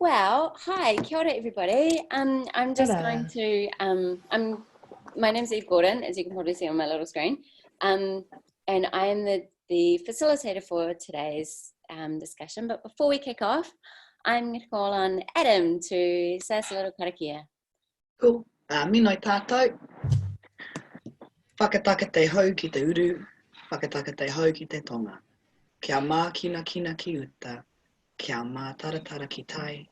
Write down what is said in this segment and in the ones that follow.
Well, hi, kia ora everybody. I'm just going to, my name's Eve Gordon, as you can probably see on my little screen, and I am the facilitator for today's discussion. But before we kick off, I'm going to call on Adam to say us a little karakia. Cool. Minoi tātou. Whakataka te hau ki te uru, whakataka te hau ki te tonga. Kia mā kina kina ki uta, kia mā taratara ki tai.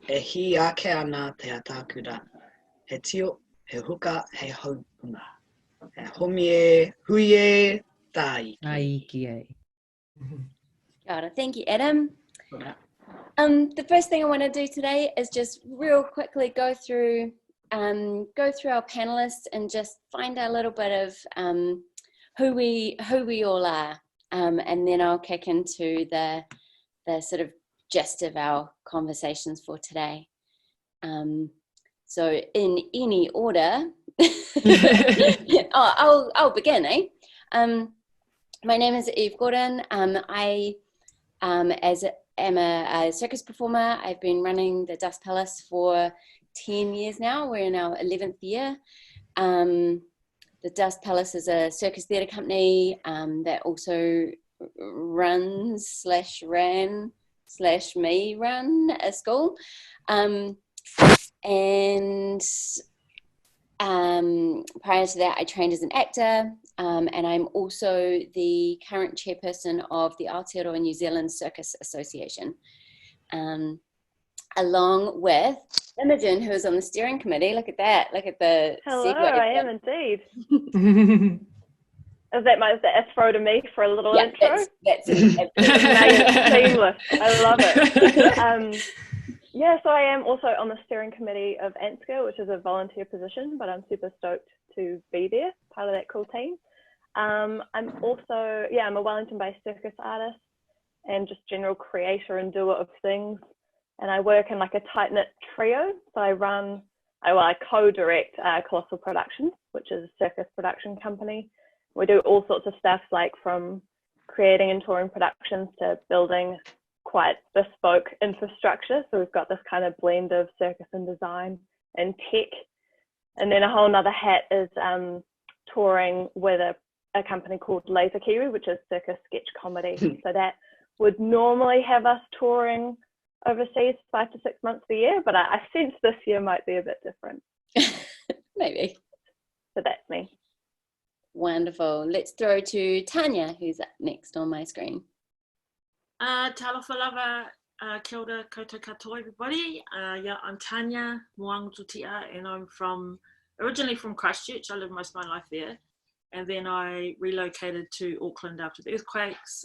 E hi ake ana te atākura. He tio, he huka, he haupunga. He homie, huie, tai. Aiki e. Kia ora. Thank you, Adam. The first thing I want to do today is just real quickly go through our panelists and just find out a little bit of who we all are, and then I'll kick into the sort of gist of our conversations for today. So in any order, I'll begin. My name is Eve Gordon. I am a circus performer. I've been running the Dust Palace for 10 years now. We're in our 11th year. The Dust Palace is a circus theatre company that also ran/me run a school. And prior to that, I trained as an actor, and I'm also the current chairperson of the Aotearoa New Zealand Circus Association, along with Imogen, who is on the steering committee. Look at that. Look at the Hello, segue. I am indeed. Is that a throw to me for a little intro? That's it. Seamless. I love it. So I am also on the steering committee of ANTSCA, which is a volunteer position, but I'm super stoked to be there, part of that cool team. I'm also, I'm a Wellington-based circus artist and just general creator and doer of things. And I work in like a tight-knit trio. So I co-direct Colossal Productions, which is a circus production company. We do all sorts of stuff, like from creating and touring productions to building quite bespoke infrastructure. So we've got this kind of blend of circus and design and tech. And then a whole nother hat is touring with a company called Laser Kiwi, which is circus sketch comedy. So that would normally have us touring overseas 5 to 6 months a year, but I sense this year might be a bit different. Maybe. So that's me. Wonderful. Let's throw to Tanya, who's up next on my screen. Talofa lava, kia ora koutou katoa everybody. I'm Tanya Muagututi'a, and I'm originally from Christchurch. I lived most of my life there, and then I relocated to Auckland after the earthquakes.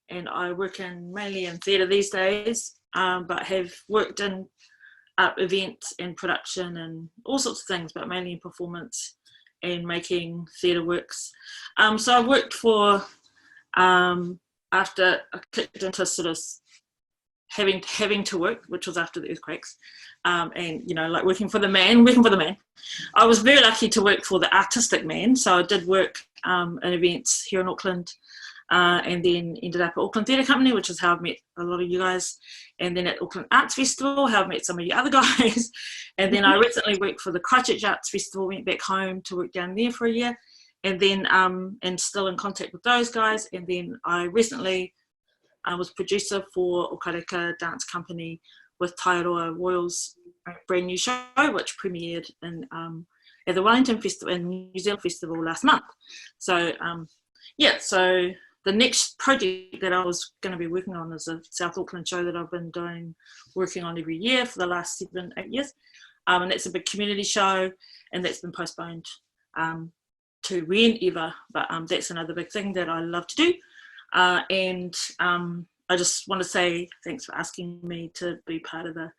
And I work mainly in theatre these days, but have worked in events and production and all sorts of things, but mainly in performance and making theatre works. So I worked for, after I kicked into sort of having to work, which was after the earthquakes, and like working for the man. I was very lucky to work for the artistic man, so I did work in events here in Auckland. And then ended up at Auckland Theatre Company, which is how I've met a lot of you guys. And then at Auckland Arts Festival, how I've met some of you other guys. And then I recently worked for the Christchurch Arts Festival, went back home to work down there for a year. And then, and still in contact with those guys. And then I recently was producer for Okareka Dance Company with Taiaroa Royal's brand new show, which premiered at the Wellington Festival and New Zealand Festival last month. So, so the next project that I was going to be working on is a South Auckland show that I've been working on every year for the last 7-8 years. And it's a big community show, and that's been postponed to whenever, but that's another big thing that I love to do. And I just want to say thanks for asking me to be part of the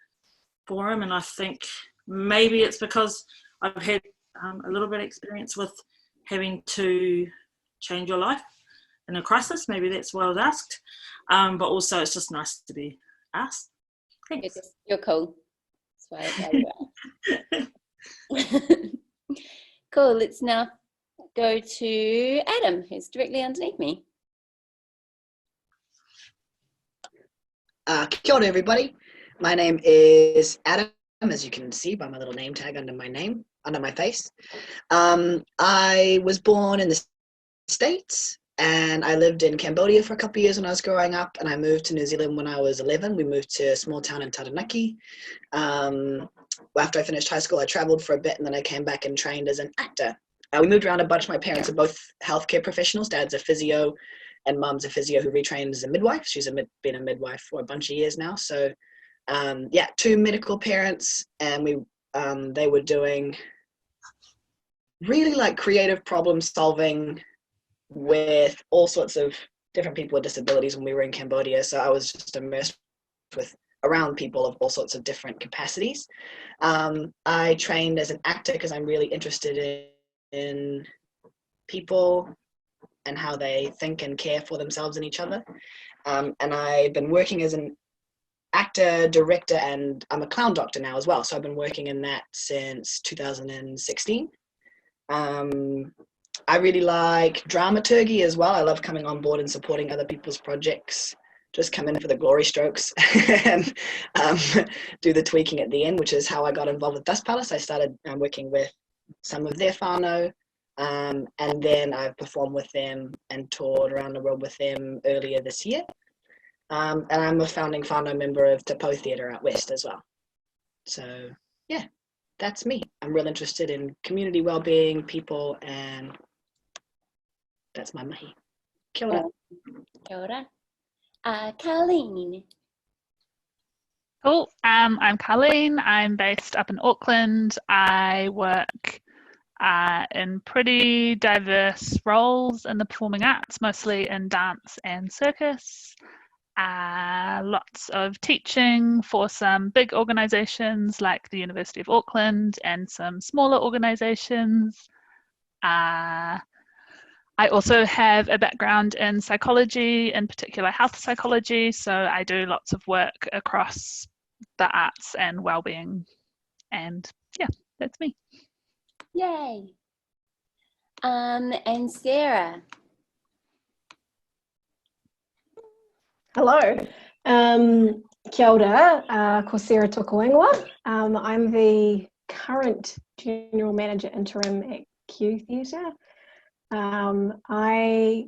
forum. And I think maybe it's because I've had a little bit of experience with having to change your life in a crisis. Maybe that's why I was asked, but also it's just nice to be asked. Thanks. You're cool. That's why I Cool. Let's now go to Adam, who's directly underneath me. Kia ora everybody. My name is Adam, as you can see by my little name tag under my face. I was born in the States, and I lived in Cambodia for a couple of years when I was growing up, and I moved to New Zealand when I was 11. We moved to a small town in Taranaki. After I finished high school, I traveled for a bit, and then I came back and trained as an actor. We moved around a bunch. My parents are both healthcare professionals. Dad's a physio, and mom's a physio who retrained as a midwife. She's been a midwife for a bunch of years now. So, yeah, two medical parents, and they were doing really like creative problem solving with all sorts of different people with disabilities when we were in Cambodia. So I was just immersed around people of all sorts of different capacities. I trained as an actor because I'm really interested in people and how they think and care for themselves and each other. And I've been working as an actor, director, and I'm a clown doctor now as well. So I've been working in that since 2016. I really like dramaturgy as well. I love coming on board and supporting other people's projects. Just come in for the glory strokes and do the tweaking at the end, which is how I got involved with Dust Palace. I started working with some of their whānau, and then I've performed with them and toured around the world with them earlier this year. And I'm a founding whānau member of Te Pou Theatre out west as well. So yeah, that's me. I'm real interested in community well-being, people, and that's my mahi. Kia ora. Kia ora. Carlene. Cool. I'm Carlene. I'm based up in Auckland. I work in pretty diverse roles in the performing arts, mostly in dance and circus. Lots of teaching for some big organisations like the University of Auckland and some smaller organisations. I also have a background in psychology, in particular health psychology, so I do lots of work across the arts and well-being. And yeah, that's me. Yay. And Sarah. Hello. Kia ora, ko Sarah tōku ingoa. I'm the current General Manager Interim at Q Theatre. I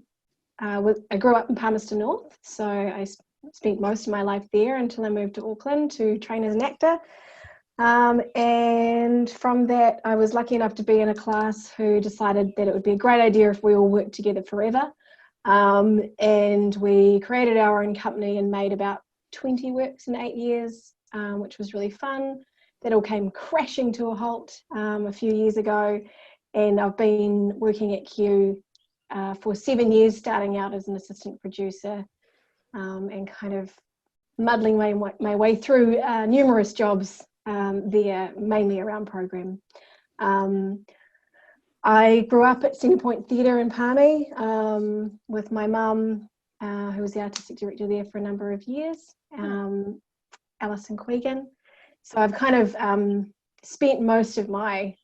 grew up in Palmerston North, so I spent most of my life there until I moved to Auckland to train as an actor. And from that, I was lucky enough to be in a class who decided that it would be a great idea if we all worked together forever. And we created our own company and made about 20 works in 8 years, which was really fun. That all came crashing to a halt a few years ago. And I've been working at Q for 7 years, starting out as an assistant producer and kind of muddling my way through numerous jobs there, mainly around program. I grew up at Centre Point Theatre in Palmy with my mum, who was the artistic director there for a number of years, Alison Quegan. So I've kind of spent most of my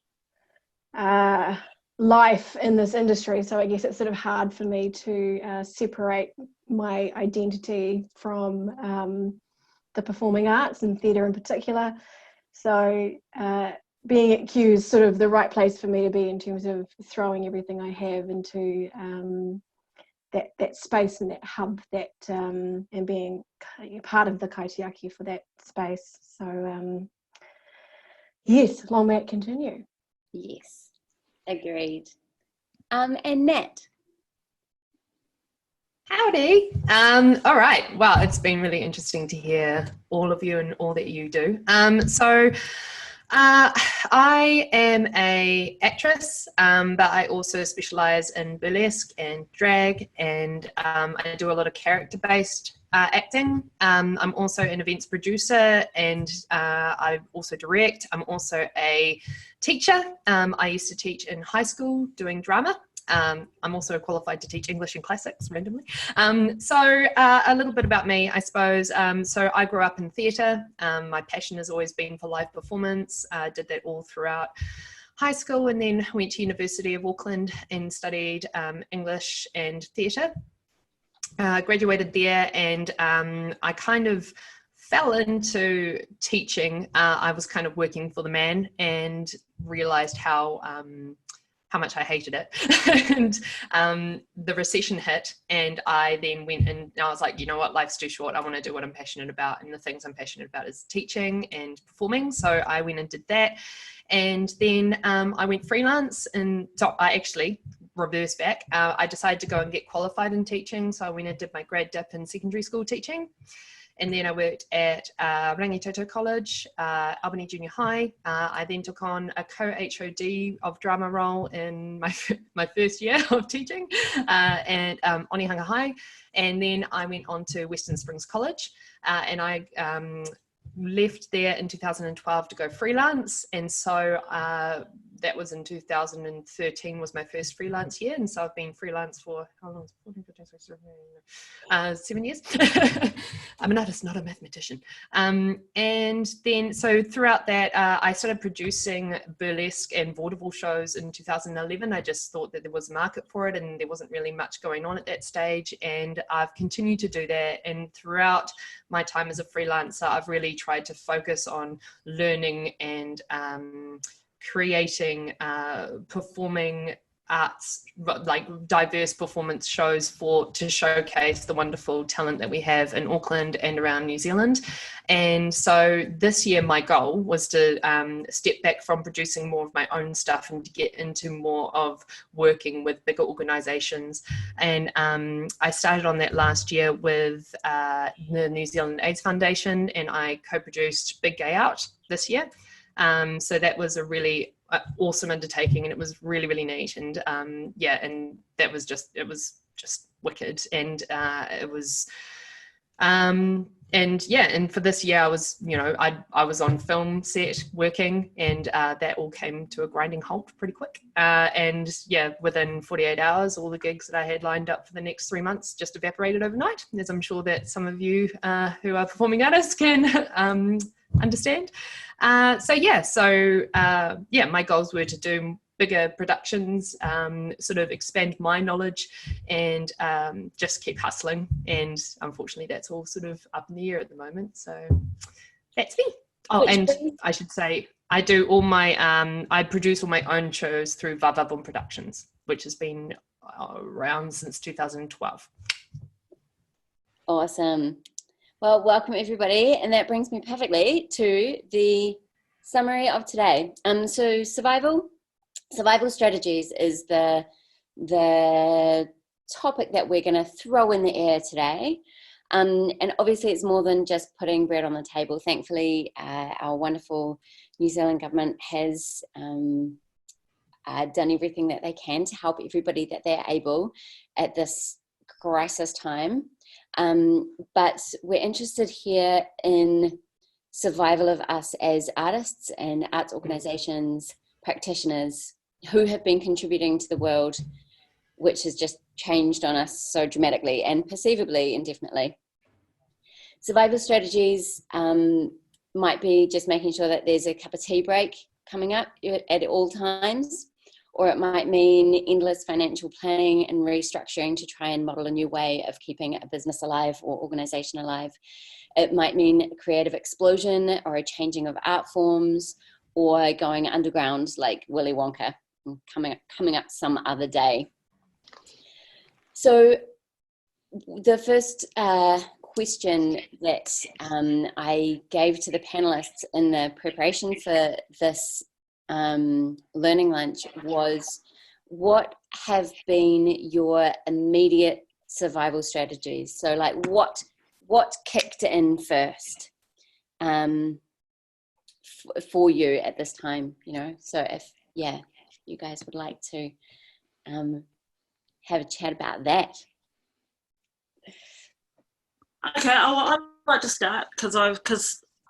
life in this industry, so I guess it's sort of hard for me to separate my identity from the performing arts and theatre in particular. So being at Q is sort of the right place for me to be in terms of throwing everything I have into that space and that hub, that and being part of the kaitiaki for that space. So yes, long may it continue. Yes, agreed. And Nat. Howdy. All right. Well, it's been really interesting to hear all of you and all that you do. I am an actress, but I also specialise in burlesque and drag, and I do a lot of character-based acting. I'm also an events producer, and I also direct. I'm also a teacher. I used to teach in high school doing drama. I'm also qualified to teach English and classics randomly. So a little bit about me, I suppose. So I grew up in theatre. My passion has always been for live performance. I did that all throughout high school, and then went to University of Auckland and studied English and theatre. Graduated there, and I kind of fell into teaching. I was kind of working for the man and realized how much I hated it. And the recession hit, and I then went and I was like, you know what, life's too short. I want to do what I'm passionate about. And the things I'm passionate about is teaching and performing. So I went and did that. And then I went freelance, and so I actually reverse back. I decided to go and get qualified in teaching. So I went and did my grad dip in secondary school teaching. And then I worked at Rangitoto College, Albany Junior High. I then took on a co-HOD of drama role in my first year of teaching at Onehunga High. And then I went on to Western Springs College, and I left there in 2012 to go freelance. And so that was in 2013 was my first freelance year. And so I've been freelance for, how long? 14, 15, 16, 7 years. I'm an artist, not a mathematician. And then, so throughout that, I started producing burlesque and vaudeville shows in 2011. I just thought that there was a market for it, and there wasn't really much going on at that stage. And I've continued to do that. And throughout my time as a freelancer, I've really tried to focus on learning and creating performing arts, like diverse performance shows to showcase the wonderful talent that we have in Auckland and around New Zealand. And so this year my goal was to step back from producing more of my own stuff and to get into more of working with bigger organizations. And I started on that last year with the New Zealand AIDS Foundation, and I co-produced Big Gay Out this year. So that was a really awesome undertaking, and it was really, really neat. And yeah, and that was just, it was just wicked. And it was, and yeah, and for this year I was, you know, I was on film set working, and that all came to a grinding halt pretty quick. And yeah, within 48 hours, all the gigs that I had lined up for the next 3 months just evaporated overnight, as I'm sure that some of you who are performing artists can understand. So yeah, my goals were to do bigger productions, sort of expand my knowledge, and just keep hustling. And unfortunately, that's all sort of up in the air at the moment. So that's me. Oh, and I should say, I do all my, I produce all my own shows through Vavavon Productions, which has been around since 2012. Awesome. Well, welcome everybody, and that brings me perfectly to the summary of today. So survival strategies is the topic that we're going to throw in the air today. And obviously it's more than just putting bread on the table. Thankfully, our wonderful New Zealand government has done everything that they can to help everybody that they're able at this crisis time. But we're interested here in survival of us as artists and arts organizations, practitioners who have been contributing to the world, which has just changed on us so dramatically and perceivably indefinitely. Survival strategies might be just making sure that there's a cup of tea break coming up at all times, or it might mean endless financial planning and restructuring to try and model a new way of keeping a business alive or organization alive. It might mean a creative explosion or a changing of art forms, or going underground like Willy Wonka, coming up some other day. So the first question that I gave to the panelists in the preparation for this learning lunch was, what have been your immediate survival strategies? So like what kicked in first for you at this time, you know? So if you guys would like to have a chat about that. Okay, I'd like to start because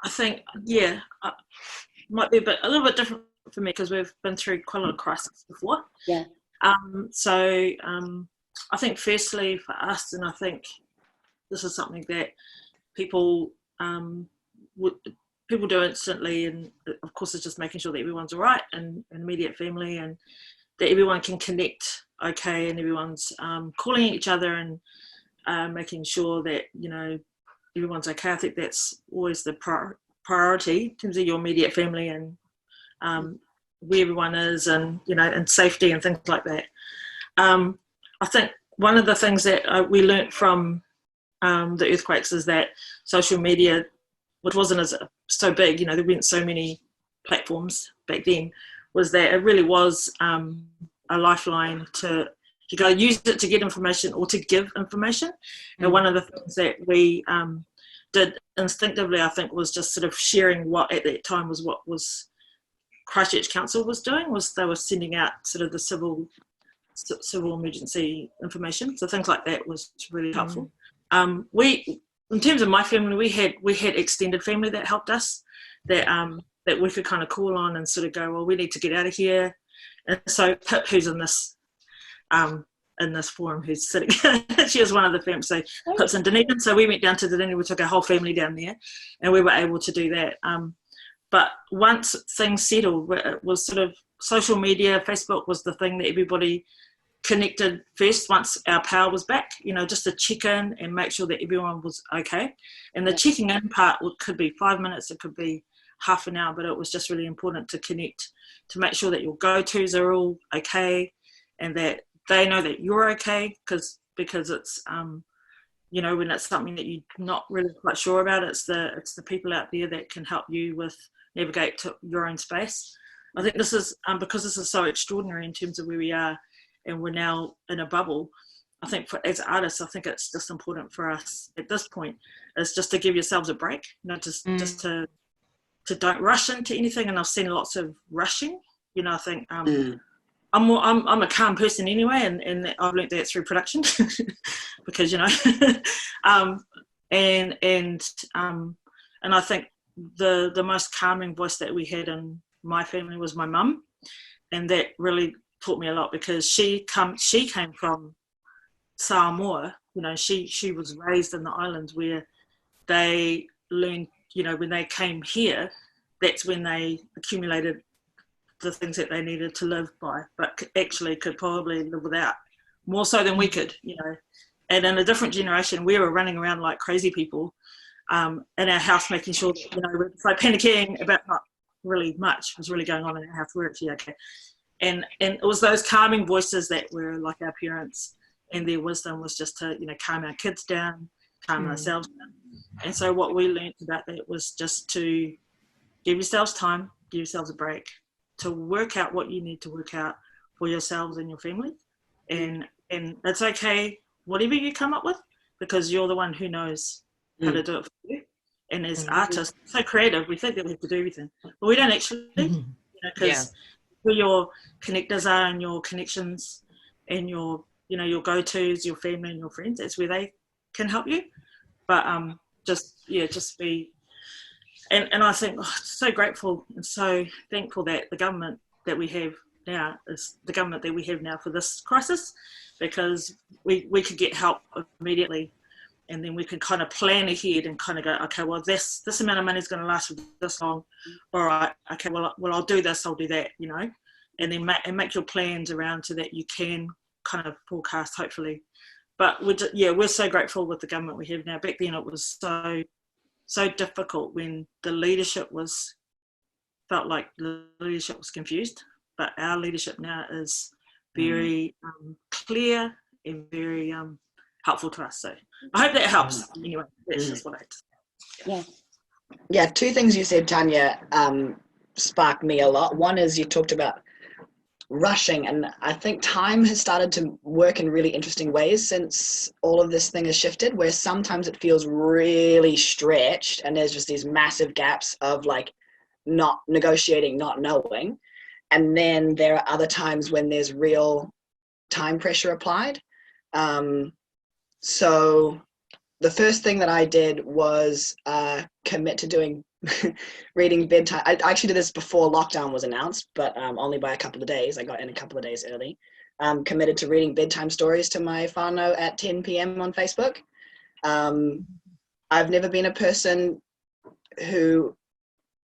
I think might be a little bit different for me because we've been through quite a lot of crisis before. Yeah. So I think firstly for us, and I think this is something that people do instantly, and of course it's just making sure that everyone's all right and immediate family, and that everyone can connect okay, and everyone's calling each other and making sure that, you know, everyone's okay. I think that's always the priority in terms of your immediate family and where everyone is, and and safety and things like that. I think one of the things that we learnt from the earthquakes is that social media, which wasn't so big, there weren't so many platforms back then, was that it really was a lifeline to, you got to use it to get information or to give information. And one of the things that we did instinctively, I think, was just sort of sharing what at that time was what was Christchurch Council was doing, was they were sending out sort of the civil emergency information. So things like that was really helpful. We, in terms of my family, we had extended family that helped us, that we could kind of call on and sort of go, well, we need to get out of here. And so Pip, who's in this forum, who's sitting, she was one of the families. So Pip's in Dunedin, so we went down to Dunedin. We took our whole family down there, and we were able to do that. But once things settled, it was sort of social media. Facebook was the thing that everybody connected first once our power was back, just to check in and make sure that everyone was okay. And the checking in part could be 5 minutes, it could be half an hour, but it was just really important to connect, to make sure that your go-tos are all okay and that they know that you're okay, because it's when it's something that you're not really quite sure about, it's the people out there that can help you with navigate to your own space. I think this is because this is so extraordinary in terms of where we are, and we're now in a bubble. I think as artists, I think it's just important for us at this point is just to give yourselves a break, just to don't rush into anything. And I've seen lots of rushing. I think I'm a calm person anyway, and I've learned that through production because and I think the most calming voice that we had in my family was my mum, and that really taught me a lot, because she came from Samoa. She was raised in the islands where they learned, when they came here, that's when they accumulated the things that they needed to live by, but actually could probably live without, more so than we could, And in a different generation, we were running around like crazy people in our house, making sure that, we're like panicking about not really much was really going on in our house. We're actually okay. And it was those calming voices that were like our parents, and their wisdom was just to, calm our kids down, calm ourselves down. And so what we learned about that was just to give yourselves time, give yourselves a break, to work out what you need to work out for yourselves and your family. And it's okay, whatever you come up with, because you're the one who knows how to do it for you. And as artists, so creative, we think that we have to do everything, but we don't actually, because where your connectors are and your connections and your, your go-tos, your family and your friends, that's where they can help you. But just be, and I think so grateful and so thankful that the government that we have now is the government that we have now for this crisis, because we could get help immediately, and then we can kind of plan ahead and kind of go, okay, well this amount of money is going to last for this long. All right, okay, well I'll do this, I'll do that, and then make your plans around so that you can kind of forecast, hopefully. But we're so grateful with the government we have now. Back then it was so difficult when the leadership felt like the leadership was confused. But our leadership now is very clear and very helpful to us. So I hope that helps. Anyway, that's just what I had to say. Yeah, two things you said, Tanya, sparked me a lot. One is you talked about rushing, and I think time has started to work in really interesting ways since all of this thing has shifted, where sometimes it feels really stretched and there's just these massive gaps of like not negotiating, not knowing. And then there are other times when there's real time pressure applied. So the first thing that I did was commit to doing reading bedtime. I actually did this before lockdown was announced, but only by a couple of days. I got in a couple of days early. Committed to reading bedtime stories to my whānau at 10 p.m. on Facebook. I've never been a person who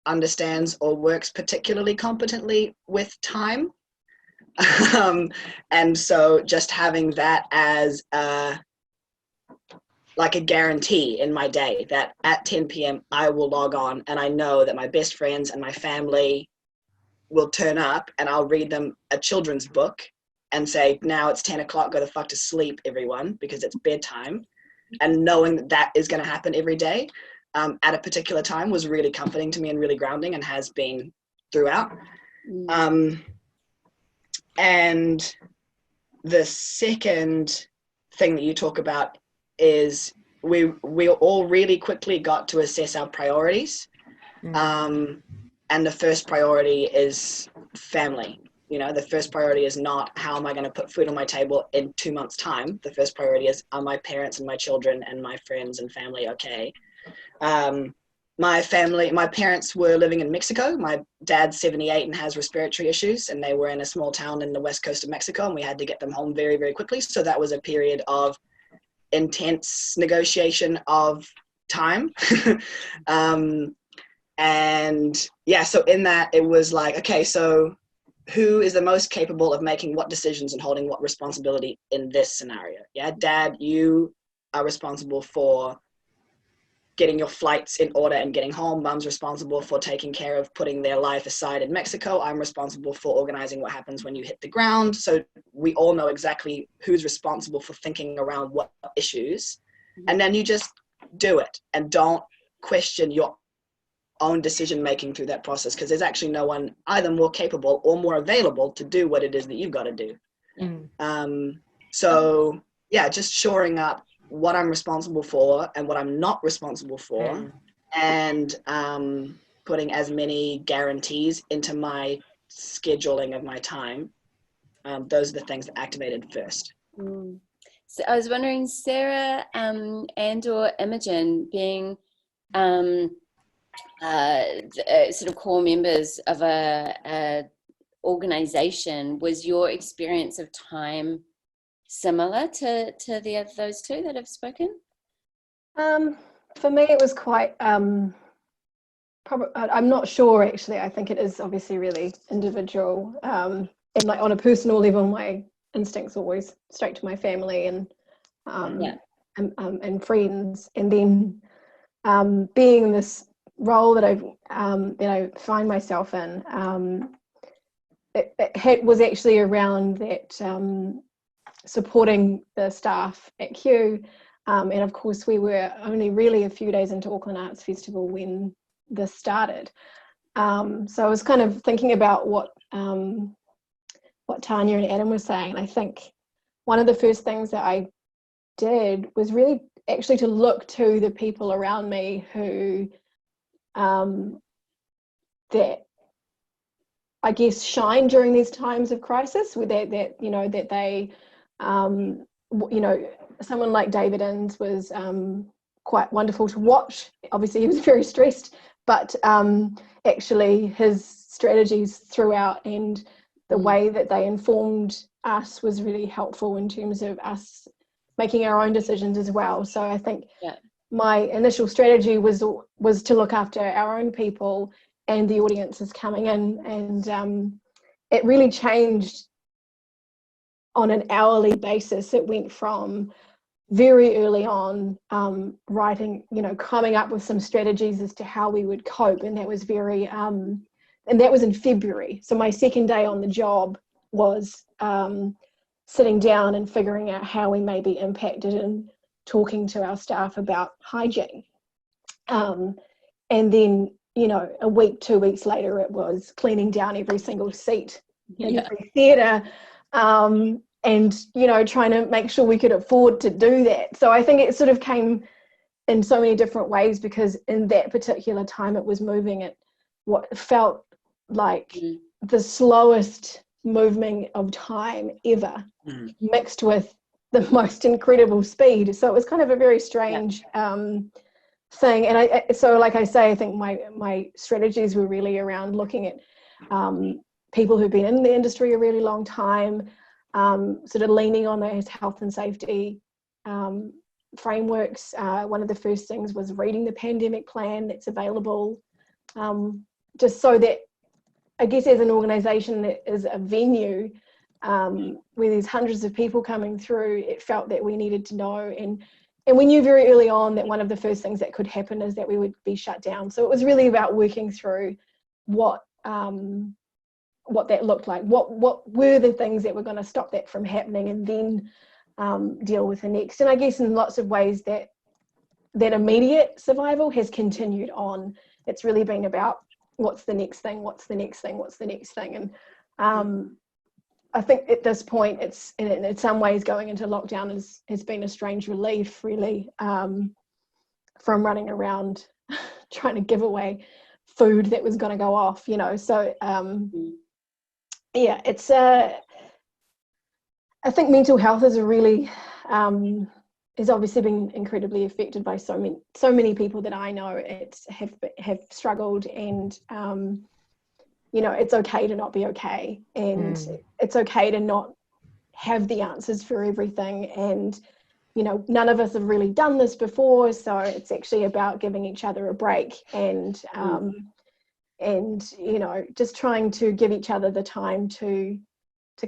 understands or works particularly competently with time. And so just having that as like a guarantee in my day that at 10 p.m. I will log on and I know that my best friends and my family will turn up and I'll read them a children's book and say, now it's 10 o'clock, go the fuck to sleep, everyone, because it's bedtime. And knowing that that is going to happen every day at a particular time was really comforting to me and really grounding, and has been throughout. And the second thing that you talk about is we all really quickly got to assess our priorities. And the first priority is family. You know, the first priority is not how am I going to put food on my table in 2 months' time. The first priority is, are my parents and my children and my friends and family okay? My parents were living in Mexico. My dad's 78 and has respiratory issues, and they were in a small town in the west coast of Mexico, and we had to get them home very, very quickly. So that was a period of intense negotiation of time. And yeah, so in that it was like, okay, so who is the most capable of making what decisions and holding what responsibility in this scenario? Yeah, Dad, you are responsible for getting your flights in order and getting home. Mum's responsible for taking care of putting their life aside in Mexico. I'm responsible for organizing what happens when you hit the ground. So we all know exactly who's responsible for thinking around what issues. And then you just do it and don't question your own decision making through that process, because there's actually no one either more capable or more available to do what it is that you've got to do. So yeah, just shoring up what I'm responsible for and what I'm not responsible for, and putting as many guarantees into my scheduling of my time. Those are the things that activated first. So I was wondering, Sarah and or Imogen, being sort of core members of a organization, was your experience of time similar to those two that have spoken? For me, it was quite I'm not sure actually. I think it is obviously really individual, and like on a personal level, my instincts always straight to my family and friends, and then being in this role that I find myself in, it was actually around that supporting the staff at Q, and of course we were only really a few days into Auckland Arts Festival when this started. So I was kind of thinking about what Tanya and Adam were saying. I think one of the first things that I did was really actually to look to the people around me who that I guess shine during these times of crisis, with that they someone like David Innes was quite wonderful to watch. Obviously he was very stressed, but actually his strategies throughout and the way that they informed us was really helpful in terms of us making our own decisions as well. So I think my initial strategy was to look after our own people and the audiences coming in, and it really changed on an hourly basis. It went from very early on writing, coming up with some strategies as to how we would cope, and that was very and that was in February. So my second day on the job was sitting down and figuring out how we may be impacted and talking to our staff about hygiene. And then, a week, 2 weeks later, it was cleaning down every single seat in every theatre, and, trying to make sure we could afford to do that. So I think it sort of came in so many different ways, because in that particular time it was moving at what felt like the slowest movement of time ever, mixed with the most incredible speed. So it was kind of a very strange thing. And so like I say, I think my strategies were really around looking at people who've been in the industry a really long time, sort of leaning on those health and safety frameworks. One of the first things was reading the pandemic plan that's available, just so that, I guess, as an organisation that is a venue where there's hundreds of people coming through, it felt that we needed to know and and we knew very early on that one of the first things that could happen is that we would be shut down. So it was really about working through what that looked like, what were the things that were going to stop that from happening, and then deal with the next. And I guess in lots of ways that immediate survival has continued on. It's really been about what's the next thing, what's the next thing, what's the next thing. And I think at this point, it's in some ways going into lockdown has been a strange relief, really, from running around trying to give away food that was going to go off, you know. So yeah, it's I think mental health is a really has obviously been incredibly affected by so many people that I know have struggled, and you know, it's okay to not be okay, and it's okay to not have the answers for everything. And, you know, none of us have really done this before, so it's actually about giving each other a break, and you know, just trying to give each other the time to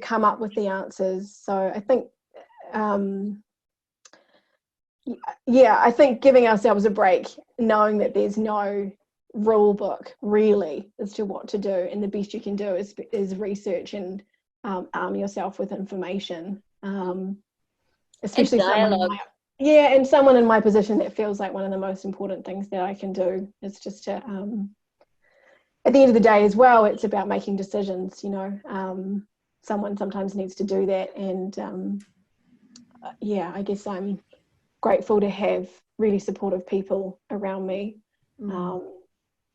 come up with the answers. So I think, yeah, I think giving ourselves a break, knowing that there's no rule book really as to what to do, and the best you can do is research and arm yourself with information, especially someone in my position, that feels like one of the most important things that I can do is just to at the end of the day as well, it's about making decisions, you know. Someone sometimes needs to do that, and yeah, I guess I'm grateful to have really supportive people around me,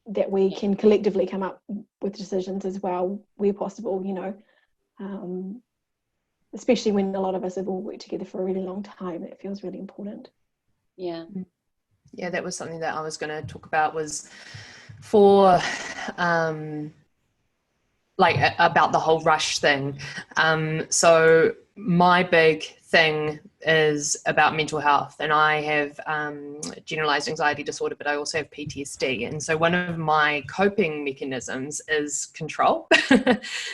that we can collectively come up with decisions as well where possible, you know, especially when a lot of us have all worked together for a really long time. It feels really important. Yeah, that was something that I was going to talk about, was for like about the whole rush thing. So my big thing is about mental health, and I have generalized anxiety disorder, but I also have PTSD, and so one of my coping mechanisms is control.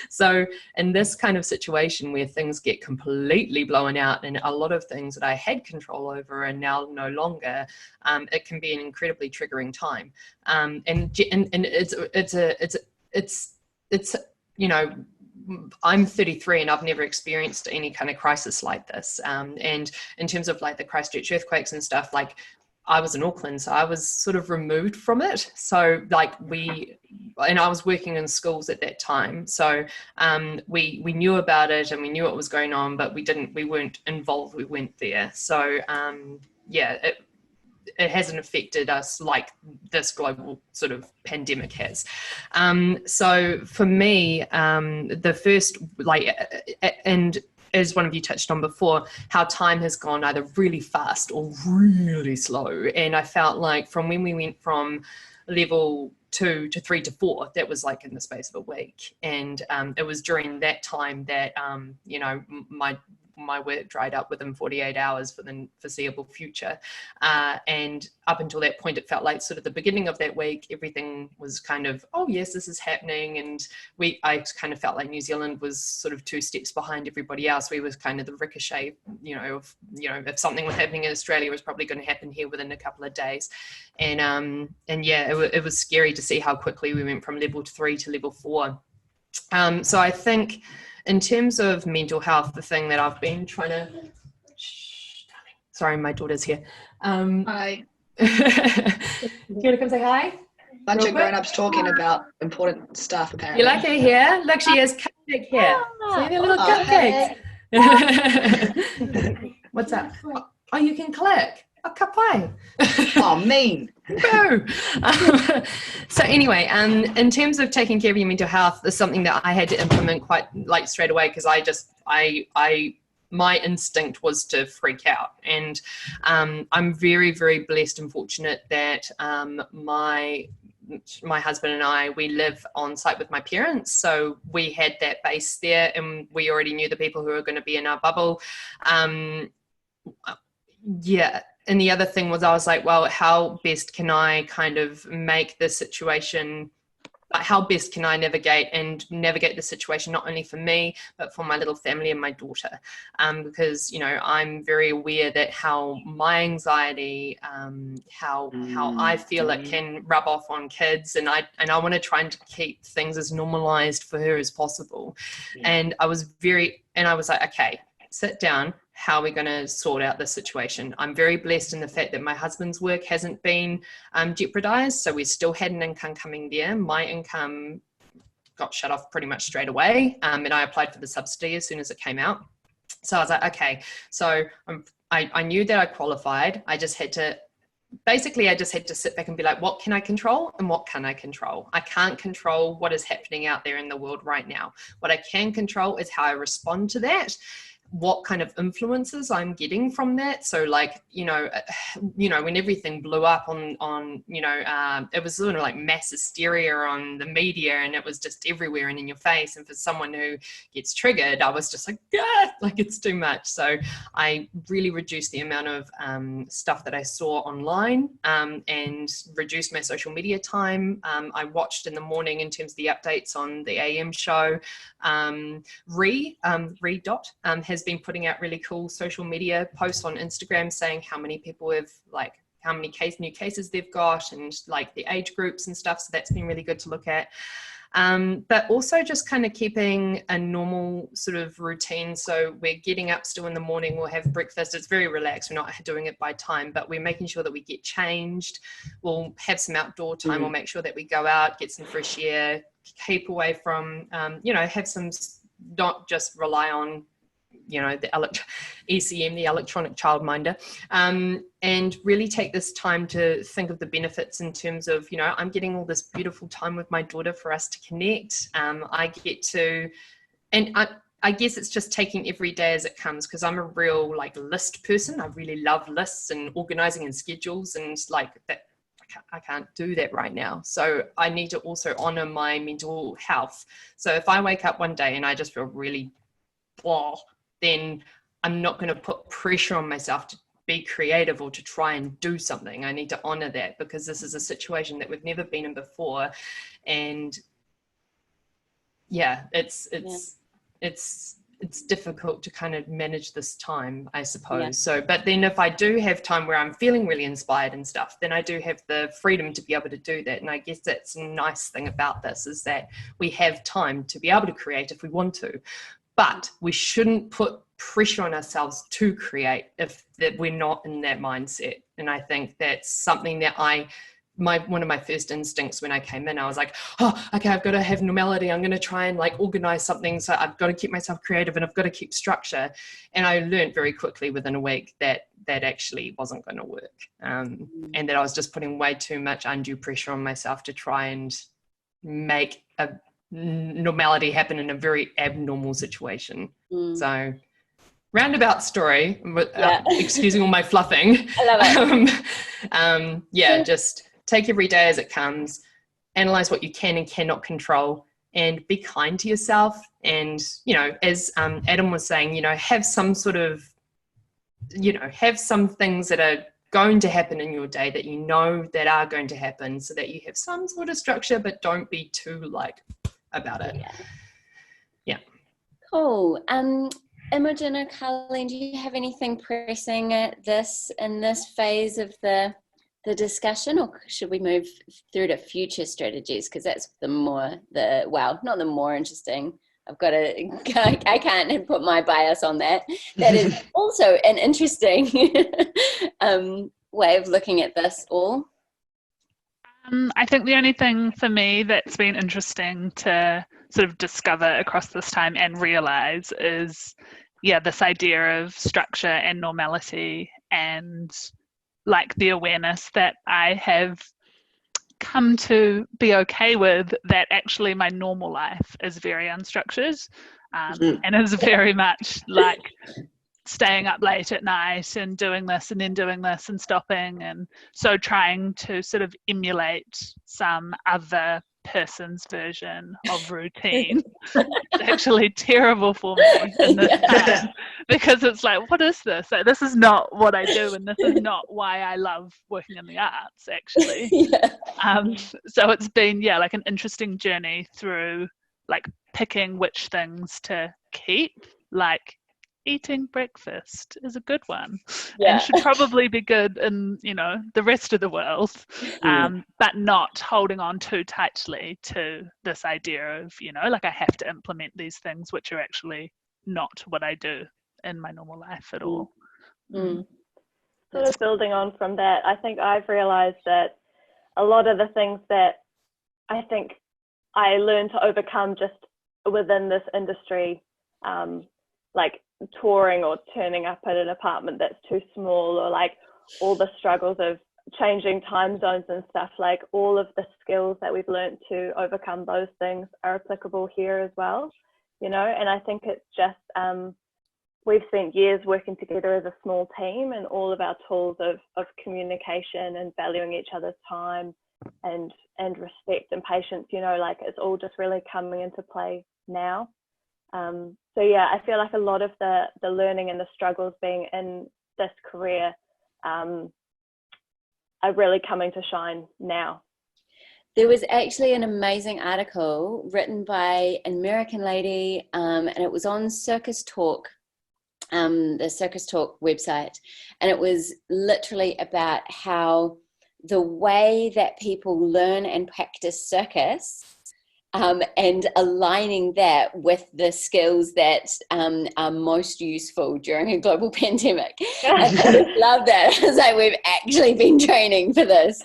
So in this kind of situation where things get completely blown out and a lot of things that I had control over are now no longer, it can be an incredibly triggering time, and it's you know, I'm 33 and I've never experienced any kind of crisis like this. And in terms of like the Christchurch earthquakes and stuff, like I was in Auckland, so I was sort of removed from it. So like I was working in schools at that time. So we knew about it and we knew what was going on, but we weren't involved. We weren't there. So yeah, it hasn't affected us like this global sort of pandemic has. So for me, the first, and as one of you touched on before, how time has gone either really fast or really slow. And I felt like from when we went from level 2 to 3 to 4, that was like in the space of a week. And it was during that time that, you know, my work dried up within 48 hours for the foreseeable future. And up until that point, it felt like sort of the beginning of that week, everything was kind of, oh yes, this is happening. And I kind of felt like New Zealand was sort of 2 steps behind everybody else. We was kind of the ricochet, of if something was happening in Australia, it was probably going to happen here within a couple of days. And yeah, it was scary to see how quickly we went from level 3 to level 4. So I think, in terms of mental health, the thing that I've been trying to... Sorry, my daughter's here. Hi. Do you want to come say hi? Bunch of grown-ups talking about important stuff, apparently. You like her hair? Look, she has cupcake hair. See the little cupcakes? Hey. What's up? Oh, you can click. Oh, kapai. Oh, mean. Boo. So anyway, in terms of taking care of your mental health, there's something that I had to implement quite like straight away, because my instinct was to freak out. And I'm very, very blessed and fortunate that my husband and I, we live on site with my parents. So we had that base there, and we already knew the people who were going to be in our bubble. Yeah. And the other thing was, I was like, well, how best can I kind of make this situation how best can I navigate the situation, not only for me, but for my little family and my daughter. Because, you know, I'm very aware that how my anxiety, how I feel it can rub off on kids. And I want to try and keep things as normalized for her as possible. Yeah. And I was like, okay, sit down. How are we going to sort out this situation? I'm very blessed in the fact that my husband's work hasn't been jeopardized. So we still had an income coming there. My income got shut off pretty much straight away. And I applied for the subsidy as soon as it came out. So I was like, okay, so I knew that I qualified. I just had to sit back and be like, what can I control and what can I control? I can't control what is happening out there in the world right now. What I can control is how I respond to that, what kind of influences I'm getting from that. So like, you know, when everything blew up on it was sort of like mass hysteria on the media, and it was just everywhere and in your face. And for someone who gets triggered, I was just like, ah, like it's too much. So I really reduced the amount of stuff that I saw online, and reduced my social media time. I watched in the morning in terms of the updates on the AM show. Re Dot has been putting out really cool social media posts on Instagram saying how many people have, like, how many new cases they've got, and like the age groups and stuff. So that's been really good to look at. But also just kind of keeping a normal sort of routine. So we're getting up still in the morning, we'll have breakfast. It's very relaxed. We're not doing it by time, but we're making sure that we get changed. We'll have some outdoor time. We'll make sure that we go out, get some fresh air, keep away from, have some, not just rely on, the ECM, the electronic childminder, and really take this time to think of the benefits in terms of, I'm getting all this beautiful time with my daughter for us to connect. I get to, and I guess it's just taking every day as it comes, because I'm a real list person. I really love lists and organizing and schedules, and that. I can't do that right now. So I need to also honor my mental health. So if I wake up one day and I just feel really blah, then I'm not going to put pressure on myself to be creative or to try and do something. I need to honor that, because this is a situation that we've never been in before. And yeah, it's difficult to kind of manage this time, I suppose. Yeah. So, but then if I do have time where I'm feeling really inspired and stuff, then I do have the freedom to be able to do that. And I guess that's a nice thing about this, is that we have time to be able to create if we want to, but we shouldn't put pressure on ourselves to create if that we're not in that mindset. And I think that's something that one of my first instincts when I came in, I was like, oh, okay, I've got to have normality. I'm going to try and organize something. So I've got to keep myself creative, and I've got to keep structure. And I learned very quickly within a week that actually wasn't going to work. And that I was just putting way too much undue pressure on myself to try and make a normality happen in a very abnormal situation. So roundabout story, excusing all my fluffing. I love it. Just take every day as it comes, analyze what you can and cannot control, and be kind to yourself. And, as Adam was saying, have some sort of, have some things that are going to happen in your day that that are going to happen, so that you have some sort of structure, but don't be too about it. Yeah. Cool. Imogen or Carlene, do you have anything pressing in this phase of the discussion, or should we move through to future strategies? Because that's not the more interesting. I can't put my bias on that. That is also an interesting way of looking at this all. I think the only thing for me that's been interesting to sort of discover across this time and realize is, this idea of structure and normality, and the awareness that I have come to be okay with, that actually my normal life is very unstructured, and is very much staying up late at night and doing this and then doing this and stopping. And so trying to sort of emulate some other person's version of routine. It's actually terrible for me in this time, because it's like, what is this? Like, this is not what I do, and this is not why I love working in the arts, actually. So it's been, like an interesting journey through like picking which things to keep, like eating breakfast is a good one and should probably be good in, the rest of the world, but not holding on too tightly to this idea of, like I have to implement these things which are actually not what I do in my normal life at all. Sort of building on from that, I think I've realized that a lot of the things that I think I learned to overcome just within this industry, like touring or turning up at an apartment that's too small, or like all the struggles of changing time zones and stuff, like all of the skills that we've learned to overcome those things are applicable here as well, and I think it's just we've spent years working together as a small team, and all of our tools of communication and valuing each other's time and respect and patience, like it's all just really coming into play now. So I feel like a lot of the learning and the struggles being in this career are really coming to shine now. There was actually an amazing article written by an American lady, and it was on Circus Talk, the Circus Talk website, and it was literally about how the way that people learn and practice circus, and aligning that with the skills that are most useful during a global pandemic. And I just love that. It's like, we've actually been training for this.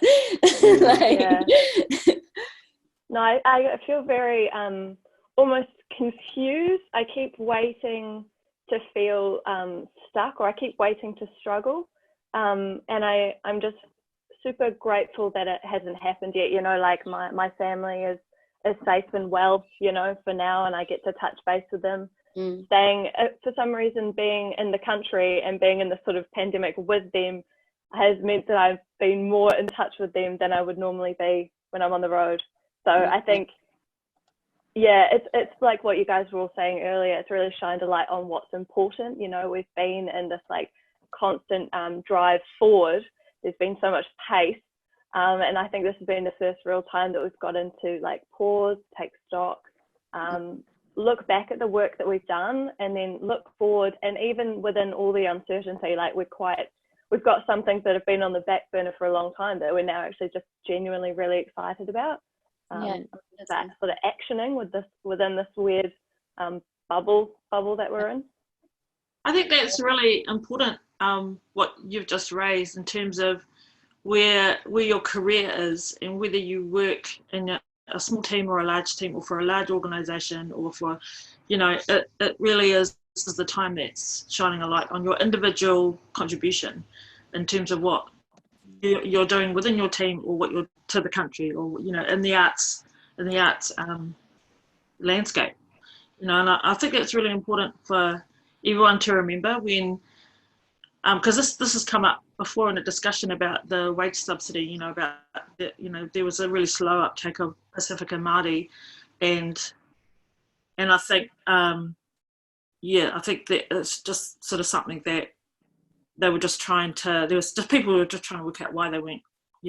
No, I feel very almost confused. I keep waiting to feel stuck, or I keep waiting to struggle. And I'm just super grateful that it hasn't happened yet. Like my family is safe and well, for now, and I get to touch base with them. Staying, for some reason, being in the country and being in this sort of pandemic with them has meant that I've been more in touch with them than I would normally be when I'm on the road. So I think, it's like what you guys were all saying earlier. It's really shined a light on what's important. We've been in this like constant drive forward. There's been so much pace. And I think this has been the first real time that we've got into like pause, take stock, look back at the work that we've done, and then look forward. And even within all the uncertainty, like we've got some things that have been on the back burner for a long time that we're now actually just genuinely really excited about. That sort of actioning within this weird bubble that we're in. I think that's really important, what you've just raised in terms of where your career is, and whether you work in a small team or a large team, or for a large organisation, or for, it really is the time that's shining a light on your individual contribution in terms of what you're doing within your team, or what you're to the country, or in the arts landscape. And I think it's really important for everyone to remember when, because this has come up before in a discussion about the wage subsidy, about there was a really slow uptake of Pacifica Māori, and I think I think that it's just sort of something that they were just there was just people who were just trying to work out why they weren't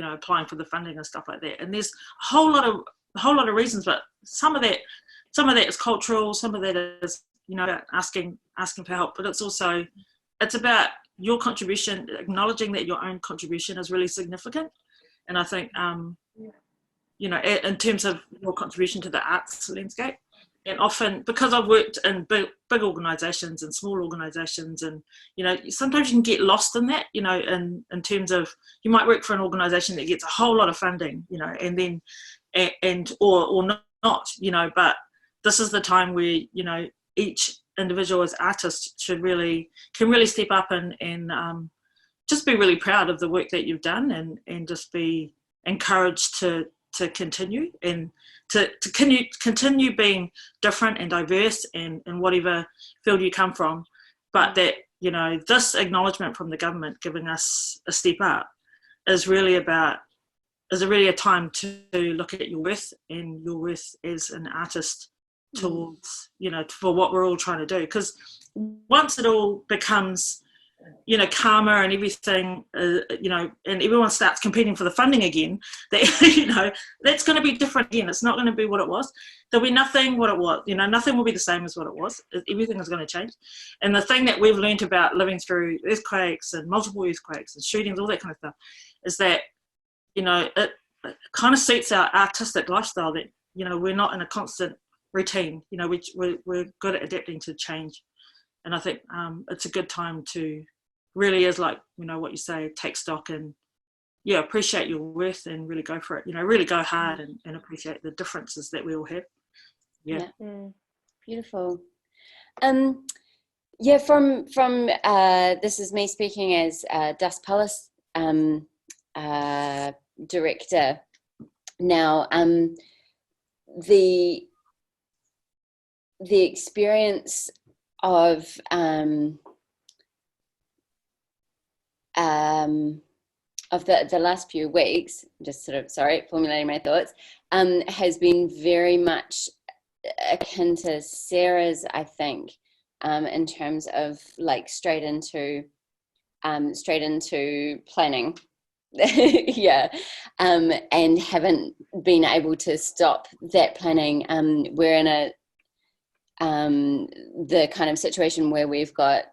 applying for the funding and stuff like that. And there's a whole lot of reasons, but some of that is cultural, some of that is asking for help, but it's about your contribution, acknowledging that your own contribution is really significant. And I think in terms of your contribution to the arts landscape, and often because I've worked in big organisations and small organisations, and sometimes you can get lost in that, in terms of you might work for an organisation that gets a whole lot of funding, and then or not, but this is the time where each individual as artists can really step up and just be really proud of the work that you've done, and just be encouraged to continue, and to continue being different and diverse in whatever field you come from, but that this acknowledgement from the government giving us a step up is really about is really a time to look at your worth and your worth as an artist towards, you know, for what we're all trying to do. Because once it all becomes, you know, karma and everything, you know, and everyone starts competing for the funding again, that, you know, that's going to be different again. It's not going to be what it was. There'll be nothing what it was. You know, nothing will be the same as what it was. Everything is going to change. And the thing that we've learned about living through earthquakes and multiple earthquakes and shootings, all that kind of stuff, is that, you know, it kind of suits our artistic lifestyle that, you know, we're not in a constant routine. You know, we're good at adapting to change. And I think it's a good time to really is like, you know, what you say, take stock and, yeah, appreciate your worth and really go for it. You know, really go hard and appreciate the differences that we all have. Yeah. Beautiful. Yeah, from this is me speaking as Dust Palace director. Now, the experience of the last few weeks, just sort of, formulating my thoughts, has been very much akin to Sarah's, I think, in terms of like straight into planning. Yeah, and haven't been able to stop that planning. We're in the kind of situation where we've got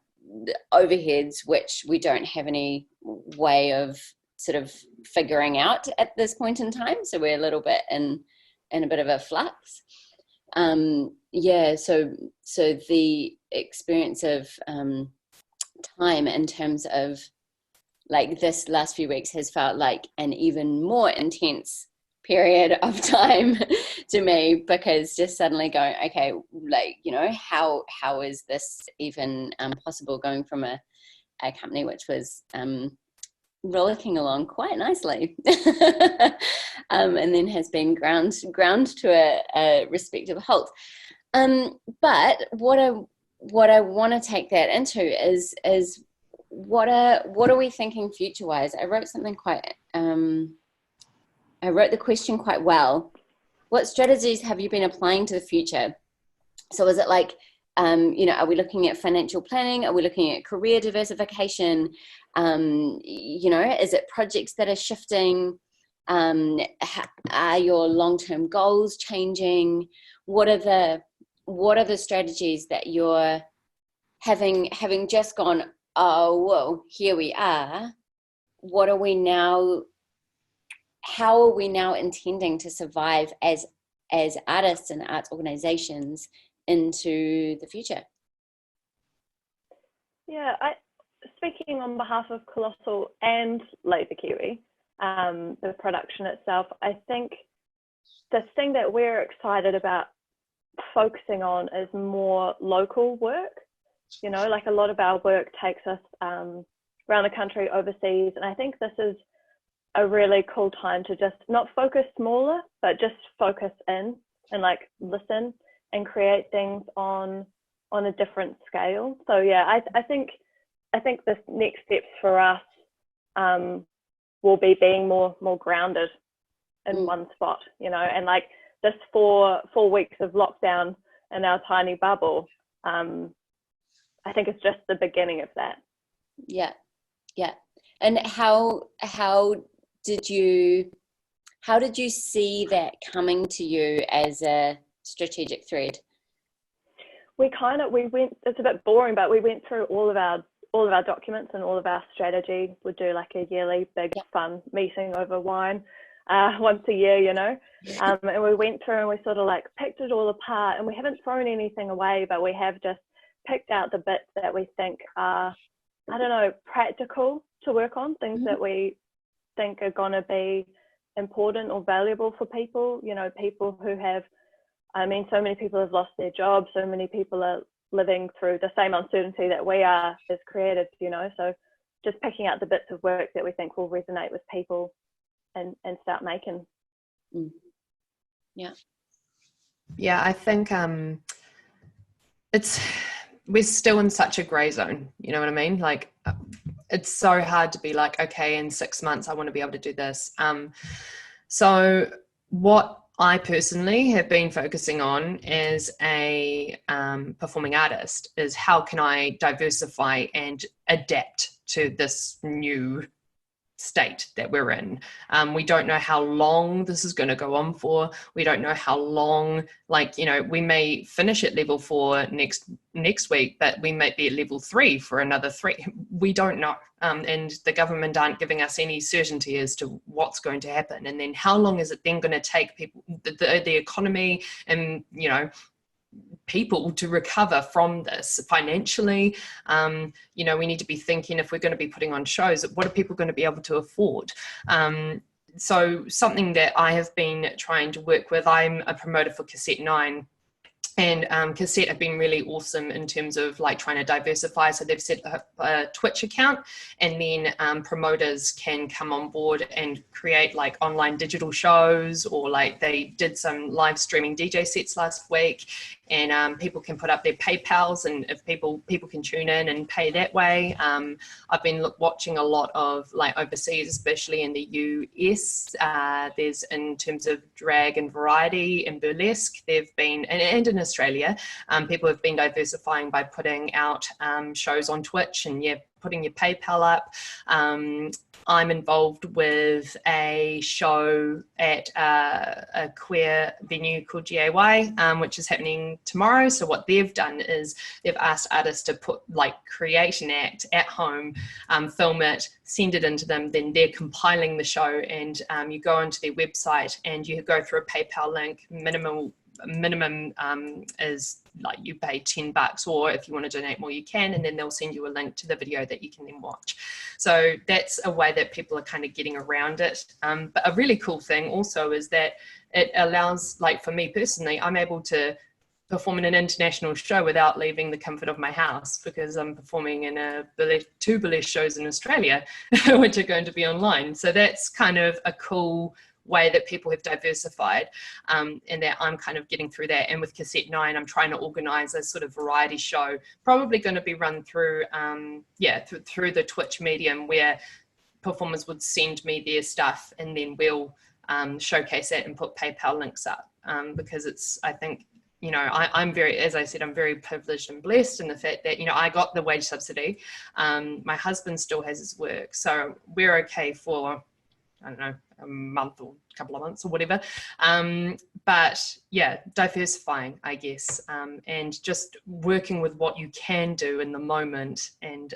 overheads which we don't have any way of sort of figuring out at this point in time, so we're a little bit in a bit of a flux. Yeah, so the experience of time in terms of like this last few weeks has felt like an even more intense period of time to me, because just suddenly going, okay, like, you know, how is this even possible, going from a company which was rollicking along quite nicely and then has been ground to a respective halt. But what I want to take that into is what are we thinking future wise? I wrote something quite I wrote the question quite well. What strategies have you been applying to the future? So is it like, you know, are we looking at financial planning? Are we looking at career diversification? You know, is it projects that are shifting? Are your long-term goals changing? What are the strategies that you're having just gone, oh, whoa, here we are. What are we now? How are we now intending to survive as artists and arts organizations into the future? Yeah, speaking on behalf of Colossal and Laser Kiwi, the production itself, I think the thing that we're excited about focusing on is more local work. You know, like a lot of our work takes us around the country, overseas, and I think this is a really cool time to just not focus smaller, but just focus in and like listen and create things on a different scale. So yeah, I think the next steps for us will be being more grounded in one spot, you know, and like this 4 weeks of lockdown in our tiny bubble, I think it's just the beginning of that. Yeah. And how did you see that coming to you as a strategic thread? We went, it's a bit boring, but we went through all of our documents and all of our strategy. We'd do like a yearly big fun meeting over wine once a year, you know, and we went through and we sort of like picked it all apart, and we haven't thrown anything away, but we have just picked out the bits that we think are, I don't know, practical to work on, things that we think are going to be important or valuable for people, you know, people who have, I mean, so many people have lost their jobs, so many people are living through the same uncertainty that we are as creatives, you know, so just picking out the bits of work that we think will resonate with people and start making. Yeah, I think we're still in such a grey zone, you know what I mean? Like, it's so hard to be like, okay, in 6 months I want to be able to do this. So what I personally have been focusing on as a performing artist is how can I diversify and adapt to this new state that we're in. We don't know how long this is going to go on for. We don't know how long, like, you know, we may finish at level 4 next week, but we might be at level 3 for another 3. We don't know. And the government aren't giving us any certainty as to what's going to happen. And then how long is it then going to take people, the economy and, you know, people to recover from this financially. You know, we need to be thinking, if we're going to be putting on shows, what are people going to be able to afford? So something that I have been trying to work with, I'm a promoter for Cassette 9. And Cassette have been really awesome in terms of like trying to diversify. So they've set up a Twitch account, and then promoters can come on board and create like online digital shows, or like they did some live streaming DJ sets last week, and people can put up their PayPals, and if people can tune in and pay that way. I've been watching a lot of like overseas, especially in the US. There's, in terms of drag and variety and burlesque, they've been, and in Australia, people have been diversifying by putting out shows on Twitch and putting your PayPal up. I'm involved with a show at a queer venue called GAY, which is happening tomorrow. So what they've done is they've asked artists to create an act at home, film it, send it into them, then they're compiling the show, and you go onto their website and you go through a PayPal link. Minimum is like you pay $10, or if you want to donate more you can, and then they'll send you a link to the video that you can then watch. So that's a way that people are kind of getting around it. But a really cool thing also is that it allows, like for me personally, I'm able to perform in an international show without leaving the comfort of my house, because I'm performing in 2 burlesque shows in Australia which are going to be online. So that's kind of a cool way that people have diversified, and that I'm kind of getting through that. And with Cassette 9, I'm trying to organize a sort of variety show, probably going to be run through through the Twitch medium, where performers would send me their stuff, and then we'll showcase it and put PayPal links up, because it's, I think, you know, I'm very, as I said, I'm very privileged and blessed in the fact that, you know, I got the wage subsidy. My husband still has his work, so we're okay for, I don't know, a month or a couple of months or whatever. But yeah, diversifying, I guess, and just working with what you can do in the moment. And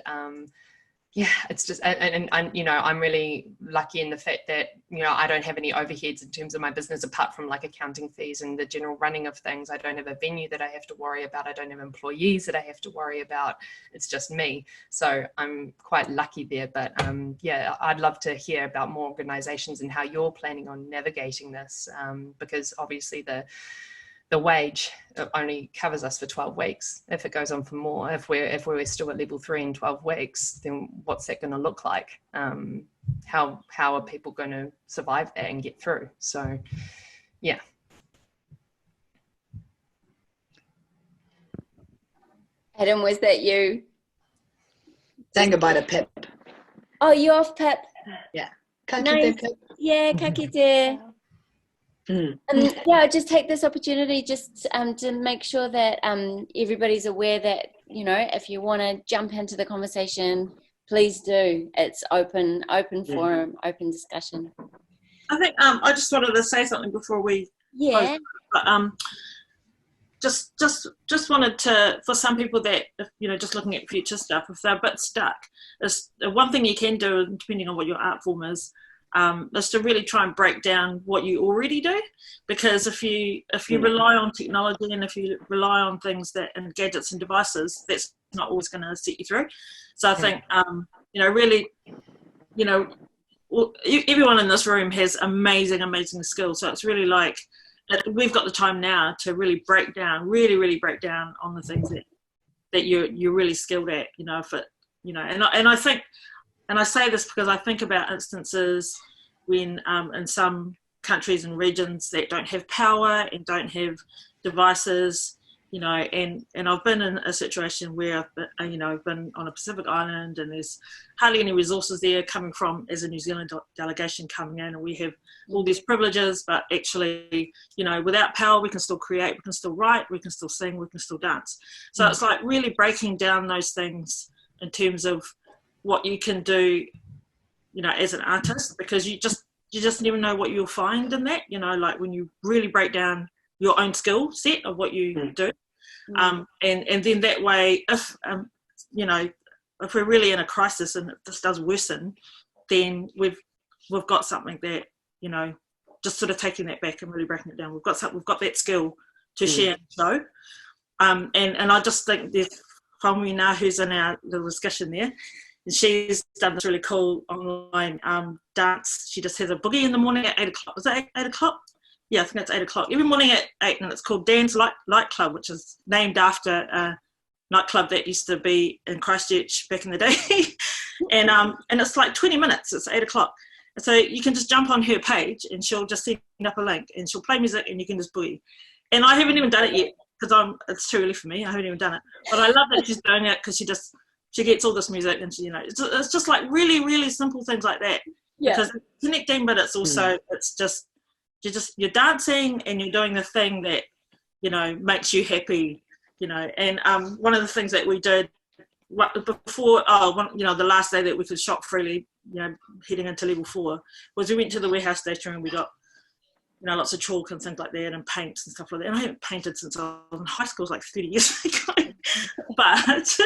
yeah, it's just, and you know, I'm really lucky in the fact that, you know, I don't have any overheads in terms of my business, apart from like accounting fees and the general running of things. I don't have a venue that I have to worry about. I don't have employees that I have to worry about. It's just me. So I'm quite lucky there. But yeah, I'd love to hear about more organizations and how you're planning on navigating this, because obviously the wage only covers us for 12 weeks. If it goes on for more, if we're still at level 3 in 12 weeks, then what's that going to look like? How are people going to survive that and get through? So yeah. Adam, was that you? Saying goodbye to Pip. Oh, you off, Pip? Yeah. Nice. Pip. Yeah, ka kite. Yeah, just take this opportunity just to make sure that everybody's aware that, you know, if you want to jump into the conversation, please do. It's open forum, open discussion. I think I just wanted to say something before we close. But, just wanted to, for some people that, you know, just looking at future stuff, if they're a bit stuck, is one thing you can do, depending on what your art form is to really try and break down what you already do. Because if you rely on technology, and if you rely on things that, and gadgets and devices, that's not always going to set you through. So I think, you know, really, you know, everyone in this room has amazing skills. So it's really like, we've got the time now to really break down, really break down on the things that you're really skilled at, you know, if it, you know, and I think, and I say this because I think about instances when in some countries and regions that don't have power and don't have devices, you know, and I've been in a situation where I've been on a Pacific island and there's hardly any resources there coming from as a New Zealand delegation coming in, and we have all these privileges, but actually, you know, without power, we can still create, we can still write, we can still sing, we can still dance. So it's like really breaking down those things in terms of what you can do, you know, as an artist, because you just never know what you'll find in that, you know, like when you really break down your own skill set of what you do. And then that way, if you know, if we're really in a crisis and this does worsen, then we've got something that, you know, just sort of taking that back and really breaking it down. We've got that skill to share and show. And I just think there's Whamina, who's in our little discussion there, and she's done this really cool online dance. She just has a boogie in the morning at 8 o'clock. Is that 8 o'clock? Yeah, I think it's 8 o'clock. Every morning at 8, and it's called Dan's Light Club, which is named after a nightclub that used to be in Christchurch back in the day. and it's like 20 minutes. It's 8 o'clock. So you can just jump on her page and she'll just send up a link and she'll play music and you can just boogie. And I haven't even done it yet because it's too early for me. I haven't even done it. But I love that she's doing it because she gets all this music and she, you know, it's just like really, really simple things like that. Yeah. Because it's connecting, but it's also, it's just, you're dancing and you're doing the thing that, you know, makes you happy, you know. And one of the things that we did before, the last day that we could shop freely, you know, heading into level 4, was we went to the warehouse station and we got, you know, lots of chalk and things like that and paints and stuff like that. And I haven't painted since I was in high school, like 30 years ago. But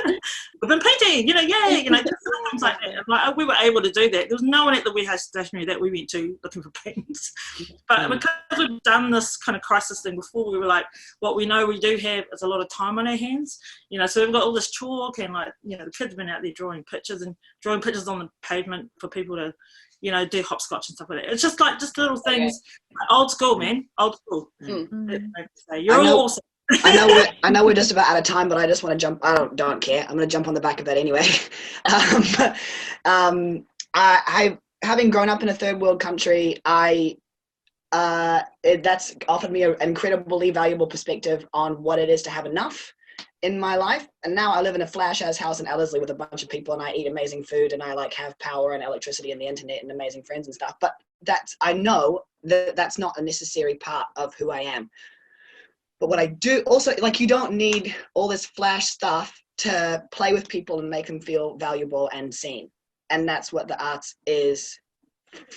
we've been painting, you know, things like that. Like, we were able to do that. There was no one at the warehouse stationery that we went to looking for paints. But because we've done this kind of crisis thing before, we were like, what we know we do have is a lot of time on our hands. You know, so we've got all this chalk and, like, you know, the kids have been out there drawing pictures on the pavement for people to, you know, do hopscotch and stuff like that. It's just little things. Okay. Old school, man. Old school. You're all awesome. I know we're just about out of time, but I just want to jump. I don't care. I'm going to jump on the back of that anyway. I having grown up in a third world country, that's offered me an incredibly valuable perspective on what it is to have enough in my life. And now I live in a flash ass house in Ellerslie with a bunch of people, and I eat amazing food, and I like have power and electricity and the internet and amazing friends and stuff. But I know that that's not a necessary part of who I am. But what I do also, like, you don't need all this flash stuff to play with people and make them feel valuable and seen. And that's what the arts is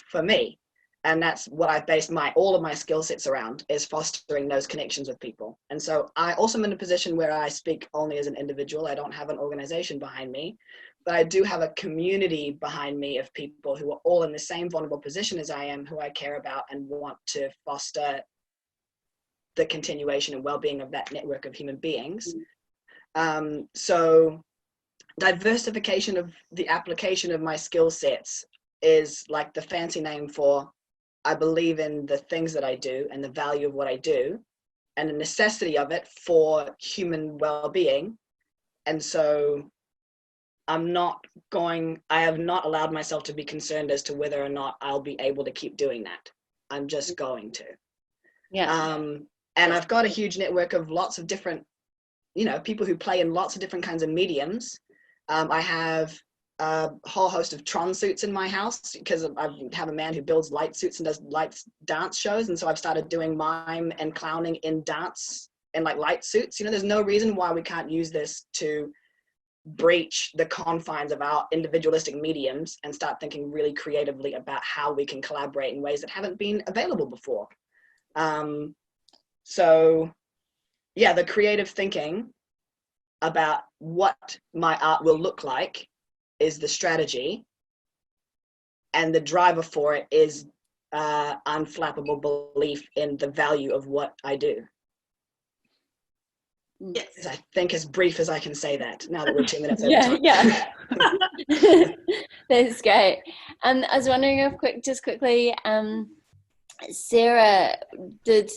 for me. And that's what I've based all of my skill sets around, is fostering those connections with people. And so I also am in a position where I speak only as an individual. I don't have an organization behind me, but I do have a community behind me of people who are all in the same vulnerable position as I am, who I care about and want to foster the continuation and well-being of that network of human beings. So diversification of the application of my skill sets is like the fancy name for, I believe in the things that I do and the value of what I do and the necessity of it for human well-being. And so I have not allowed myself to be concerned as to whether or not I'll be able to keep doing that. I'm just going to. Yeah. And I've got a huge network of lots of different, you know, people who play in lots of different kinds of mediums. I have a whole host of Tron suits in my house because I have a man who builds light suits and does light dance shows. And so I've started doing mime and clowning in dance and like light suits. You know, there's no reason why we can't use this to breach the confines of our individualistic mediums and start thinking really creatively about how we can collaborate in ways that haven't been available before. So yeah, the creative thinking about what my art will look like is the strategy, and the driver for it is unflappable belief in the value of what I do. Yes, I think as brief as I can say that now that we're 2 minutes over time. Yeah. That's great. I was wondering if quickly, Sarah, did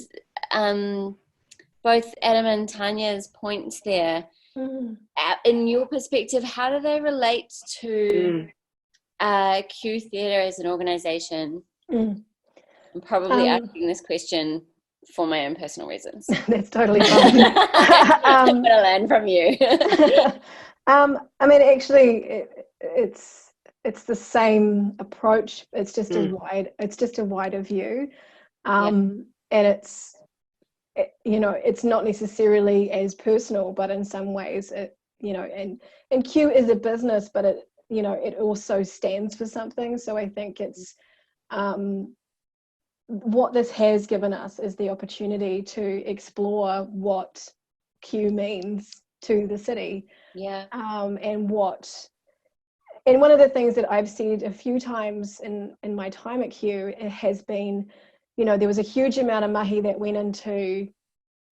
both Adam and Tanya's points there, in your perspective, how do they relate to Q Theatre as an organisation? I'm probably asking this question for my own personal reasons. That's totally fine. I'm going to learn from you. I mean, actually, it's the same approach. It's just a wider view, and it's not necessarily as personal, but in some ways, and Q is a business, but it also stands for something. So I think it's what this has given us is the opportunity to explore what Q means to the city. And one of the things that I've seen a few times in my time at Q, it has been, there was a huge amount of mahi that went into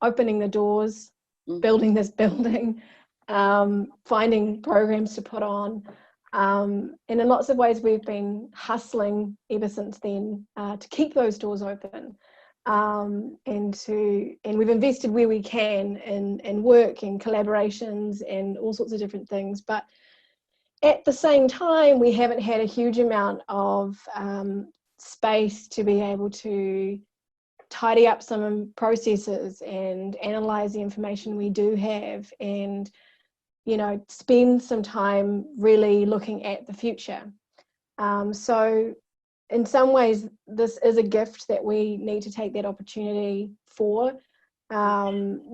opening the doors, building this building, finding programs to put on. And in lots of ways, we've been hustling ever since then to keep those doors open. And we've invested where we can in work and collaborations and all sorts of different things. But at the same time, we haven't had a huge amount of space to be able to tidy up some processes and analyze the information we do have, and spend some time really looking at the future. So in some ways, this is a gift that we need to take that opportunity for.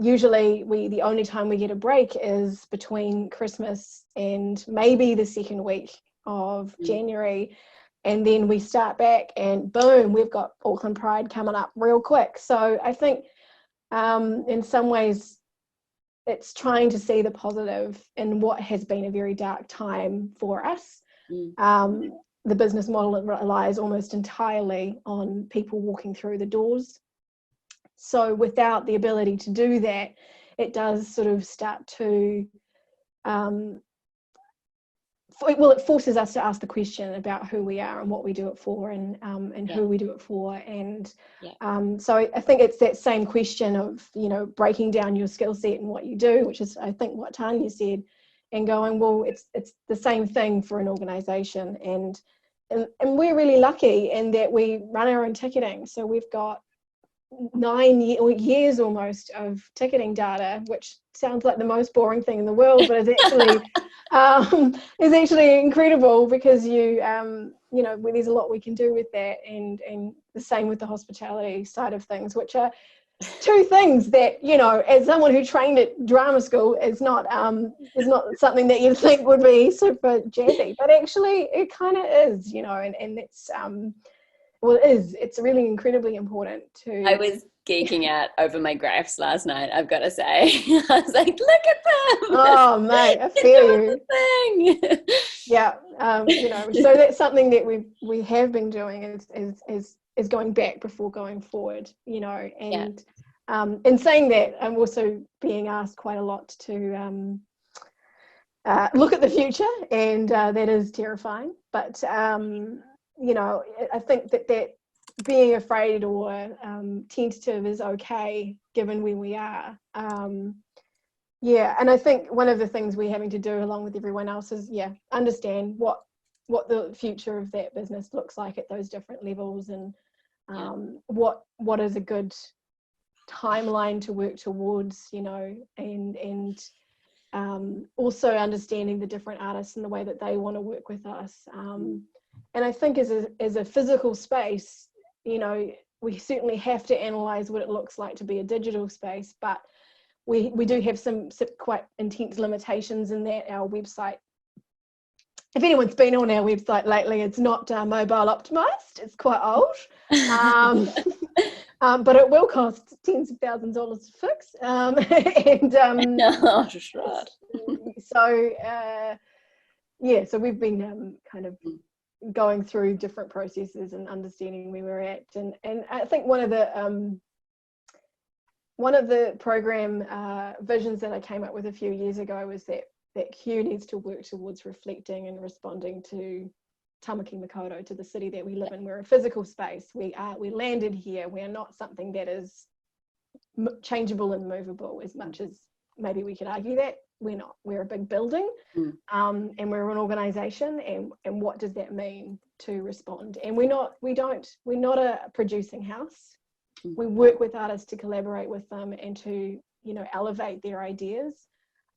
Usually the only time we get a break is between Christmas and maybe the second week of January. And then we start back and boom, we've got Auckland Pride coming up real quick. So I think in some ways, it's trying to see the positive in what has been a very dark time for us. The business model relies almost entirely on people walking through the doors. So without the ability to do that, it does sort of start to, it forces us to ask the question about who we are and what we do it for, and who we do it for. And so I think it's that same question of, breaking down your skill set and what you do, which is, I think, what Tanya said, and going, well, it's the same thing for an organisation. And we're really lucky in that we run our own ticketing. So we've got 9 years almost of ticketing data, which sounds like the most boring thing in the world, but is actually incredible, because there's a lot we can do with that, and the same with the hospitality side of things, which are two things that, as someone who trained at drama school, is not something that you think would be super jazzy, but actually it kind of is, and it's it's really incredibly important to. I was geeking out over my graphs last night, I've got to say. I was like, look at them. Oh mate, I feel you. Thing. Yeah, so that's something that we have been doing is going back before going forward, and in saying that, I'm also being asked quite a lot to look at the future, and that is terrifying. But I think that being afraid or tentative is okay, given where we are. And I think one of the things we're having to do, along with everyone else, is understand what the future of that business looks like at those different levels, and what is a good timeline to work towards, and also understanding the different artists and the way that they want to work with us. And I think as a physical space, we certainly have to analyze what it looks like to be a digital space, but we do have some quite intense limitations in that our website, if anyone's been on our website lately, it's not mobile optimized. It's quite old, but it will cost tens of thousands of dollars to fix. So we've been kind of going through different processes and understanding where we're at, and I think one of the program visions that I came up with a few years ago was that Q needs to work towards reflecting and responding to Tamaki Makaurau, to the city that we live in. We're a physical space. We landed here. We're not something that is changeable and movable, as much as maybe we could argue that we're not. We're a big building, and we're an organisation, and what does that mean to respond? And we're not a producing house. we work with artists to collaborate with them and to, you know, elevate their ideas.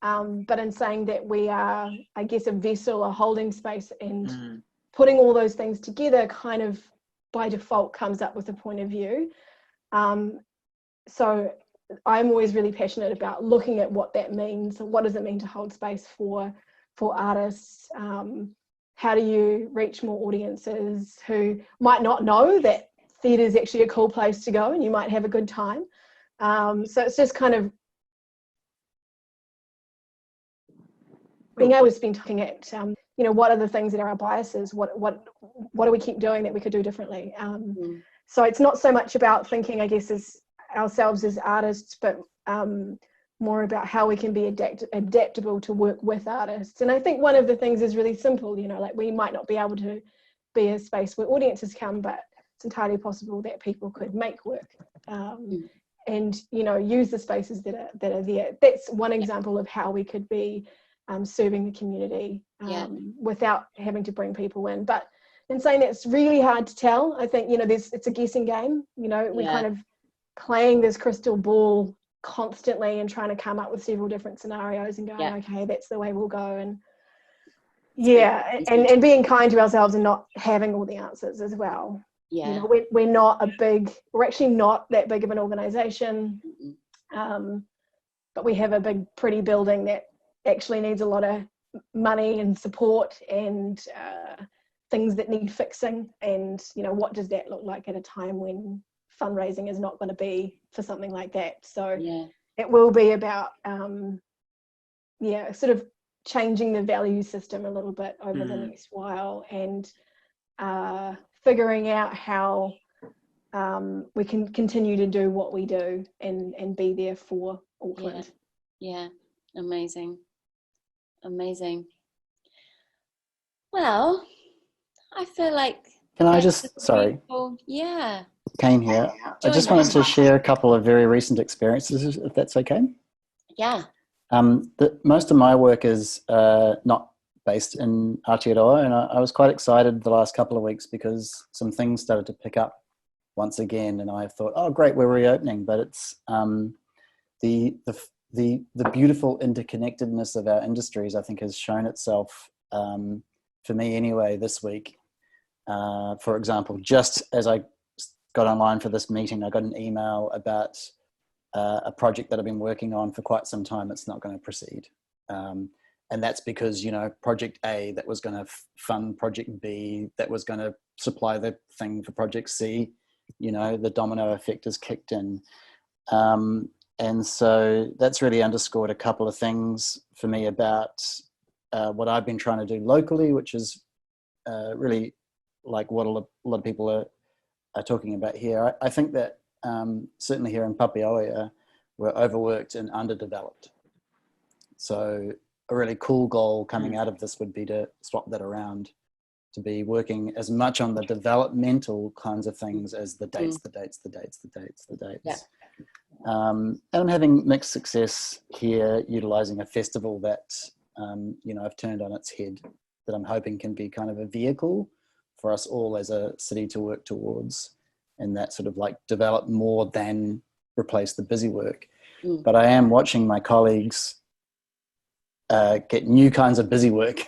But in saying that, we are, I guess, a vessel, a holding space, and putting all those things together kind of by default comes up with a point of view. So I'm always really passionate about looking at what that means. What does it mean to hold space for artists? How do you reach more audiences who might not know that theatre is actually a cool place to go and you might have a good time? So it's just kind of being able to spend time at, you know, what are the things that are our biases? What do we keep doing that we could do differently? So it's not so much about thinking, I guess, as ourselves as artists, but more about how we can be adaptable to work with artists. And I think one of the things is really simple, you know, like we might not be able to be a space where audiences come, but it's entirely possible that people could make work and, you know, use the spaces that are there. That's one example of how we could be serving the community without having to bring people in. But in saying that, it's really hard to tell. I think, you know, it's a guessing game. You know, we're kind of playing this crystal ball constantly and trying to come up with several different scenarios and going, okay, that's the way we'll go. And and being kind to ourselves and not having all the answers as well. You know, we're actually not that big of an organization, but we have a big pretty building that actually needs a lot of money and support and things that need fixing. And, you know, what does that look like at a time when fundraising is not going to be for something like that? So it will be about sort of changing the value system a little bit over the next while, and figuring out how we can continue to do what we do and be there for Auckland. Amazing. Well, I feel like, can I just, sorry, Kane here. I just wanted to share a couple of very recent experiences, if that's okay. Most of my work is not based in Aotearoa, and I was quite excited the last couple of weeks because some things started to pick up once again, and I thought, oh great, we're reopening. But it's the beautiful interconnectedness of our industries, I think, has shown itself, for me anyway, this week. For example, just as I got online for this meeting, I got an email about a project that I've been working on for quite some time. It's not going to proceed. And that's because, you know, project A that was going to fund project B, that was going to supply the thing for project C, you know, the domino effect has kicked in. And so that's really underscored a couple of things for me about what I've been trying to do locally, which is really like what a lot of people are talking about here. I think that certainly here in Papeoia, we're overworked and underdeveloped. So a really cool goal coming out of this would be to swap that around, to be working as much on the developmental kinds of things as the dates. And I'm having mixed success here, utilising a festival that, you know, I've turned on its head, that I'm hoping can be kind of a vehicle for us all as a city to work towards, and that sort of like develop more than replace the busy work. But I am watching my colleagues get new kinds of busy work,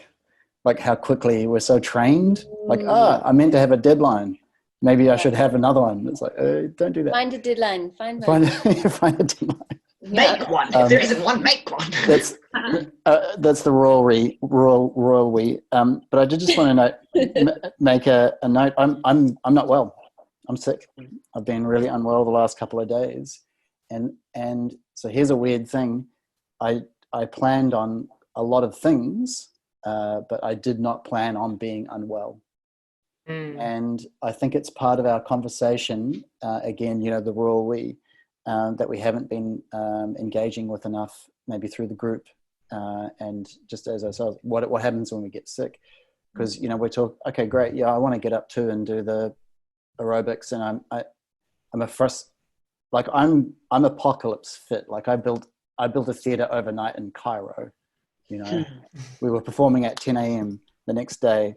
like how quickly we're so trained. Like, I meant to have a deadline. Maybe I should have another one. It's like, don't do that. Find a deadline. Find a deadline. Make one. If there isn't one, make one. That's the royal we. But I did just want to make a note. I'm not well. I'm sick. I've been really unwell the last couple of days, and so here's a weird thing. I planned on a lot of things, but I did not plan on being unwell. And I think it's part of our conversation, again, you know, the royal we, that we haven't been engaging with enough, maybe through the group, and just as ourselves, what happens when we get sick? Because, you know, we're talking, okay, great, yeah, I want to get up too and do the aerobics, and I'm apocalypse fit. Like I built a theatre overnight in Cairo. You know, we were performing at 10 a.m. the next day,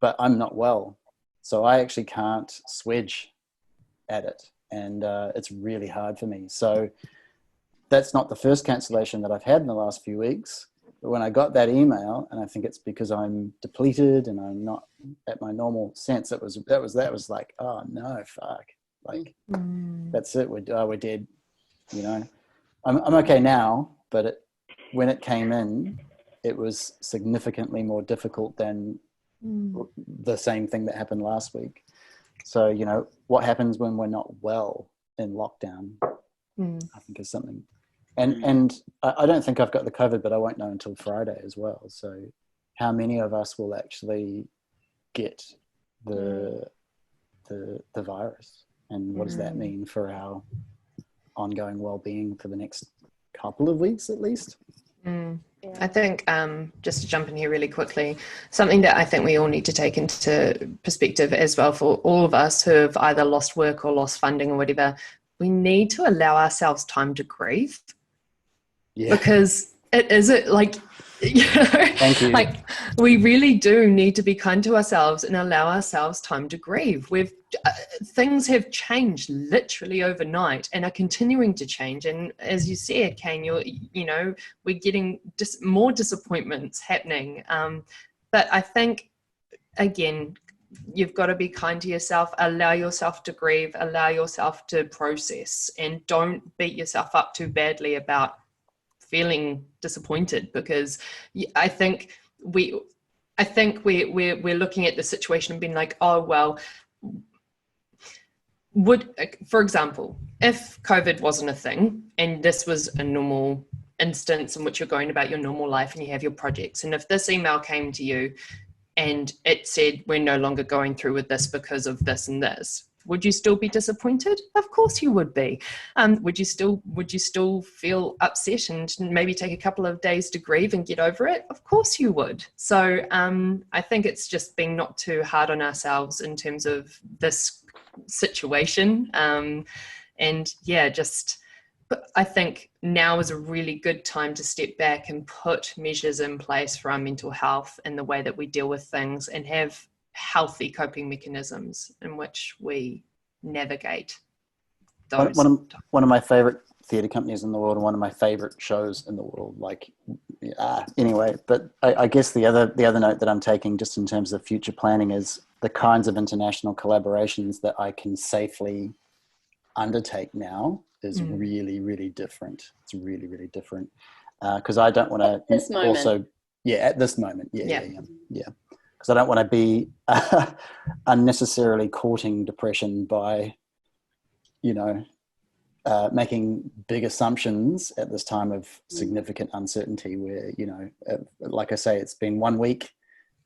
but I'm not well, so I actually can't swedge at it. and it's really hard for me. So that's not the first cancellation that I've had in the last few weeks. But when I got that email, and I think it's because I'm depleted and I'm not at my normal sense, that was like, oh no, fuck, like that's it. We're dead. You know, I'm okay now, but when it came in, it was significantly more difficult than the same thing that happened last week. So, you know, what happens when we're not well in lockdown, I think is something. And I don't think I've got the COVID, but I won't know until Friday as well. So how many of us will actually get the virus, and what does that mean for our ongoing well-being for the next couple of weeks at least? I think, just to jump in here really quickly, something that I think we all need to take into perspective as well for all of us who have either lost work or lost funding or whatever, we need to allow ourselves time to grieve. Yeah. Because it is like, you know, thank you. Like we really do need to be kind to ourselves and allow ourselves time to grieve. Things have changed literally overnight and are continuing to change. And as you said, Kane, we're getting more disappointments happening. But I think, again, you've got to be kind to yourself, allow yourself to grieve, allow yourself to process, and don't beat yourself up too badly about feeling disappointed, because I think we're looking at the situation and being like, oh well, for example, if COVID wasn't a thing and this was a normal instance in which you're going about your normal life and you have your projects, and if this email came to you and it said we're no longer going through with this because of this and this, would you still be disappointed? Of course you would be. Would you still feel upset and maybe take a couple of days to grieve and get over it? Of course you would. So I think it's just being not too hard on ourselves in terms of this situation. But I think now is a really good time to step back and put measures in place for our mental health and the way that we deal with things, and have healthy coping mechanisms in which we navigate those. One of my favorite theatre companies in the world, and one of my favorite shows in the world. Anyway, but I guess the other note that I'm taking, just in terms of future planning, is the kinds of international collaborations that I can safely undertake now is really, really different. It's really, really different because I don't want to also. Yeah, at this moment. Yeah. Because I don't want to be unnecessarily courting depression by, making big assumptions at this time of significant uncertainty where, like I say, it's been 1 week.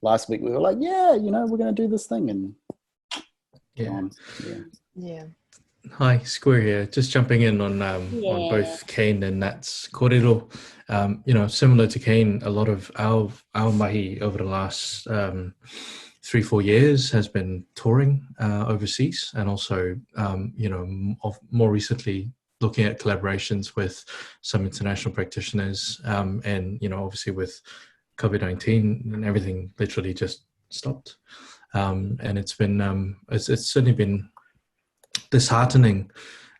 Last week we were like, we're going to do this thing. And yeah. Hi, Square here. Just jumping in on both Kane and Nat's kōrero. Similar to Kane, a lot of our mahi over the last 3-4 years has been touring overseas, and also, more recently looking at collaborations with some international practitioners, and obviously with COVID-19 and everything literally just stopped, and it's been it's certainly been disheartening,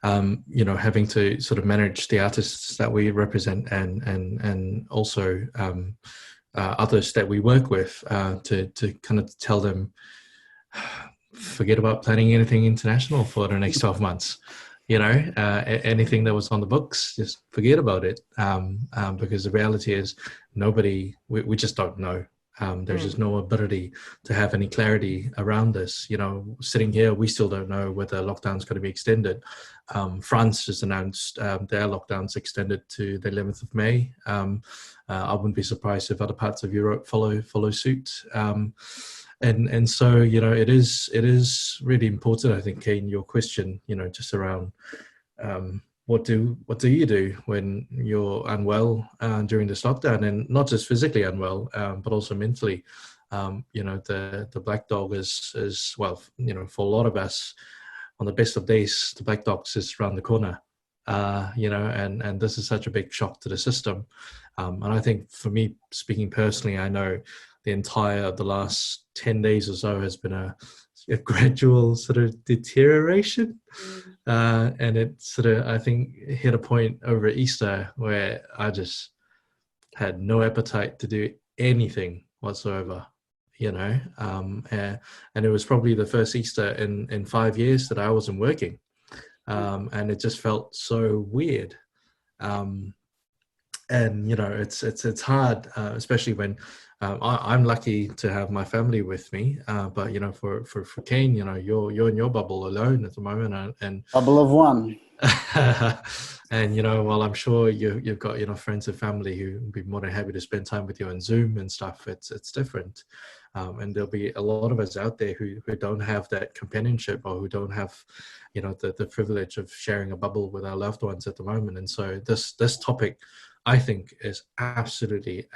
having to sort of manage the artists that we represent and also others that we work with, to kind of tell them, forget about planning anything international for the next 12 months. Anything that was on the books, just forget about it, because the reality is we just don't know. There's just no ability to have any clarity around this. Sitting here, we still don't know whether lockdown's going to be extended. France has announced their lockdown's extended to the 11th of May. I wouldn't be surprised if other parts of Europe follow suit. And so, it is really important, I think, Kane, your question, just around what do you do when you're unwell during this lockdown, and not just physically unwell, but also mentally. The black dog is well, for a lot of us, on the best of days, the black dog is around the corner, and this is such a big shock to the system. And I think for me, speaking personally, I know the last 10 days or so has been a a gradual sort of deterioration. And it sort of, I think, hit a point over Easter where I just had no appetite to do anything whatsoever, you know. And it was probably the first Easter in 5 years that I wasn't working. And it just felt so weird. And, you know, it's hard, especially when I'm lucky to have my family with me. But, you know, for Kane, you know, you're in your bubble alone at the moment. And Bubble of one. And, you know, while I'm sure you've got, you know, friends and family who would be more than happy to spend time with you on Zoom and stuff, it's different. And there'll be a lot of us out there who don't have that companionship, or who don't have, you know, the privilege of sharing a bubble with our loved ones at the moment. And so this topic, I think, is absolutely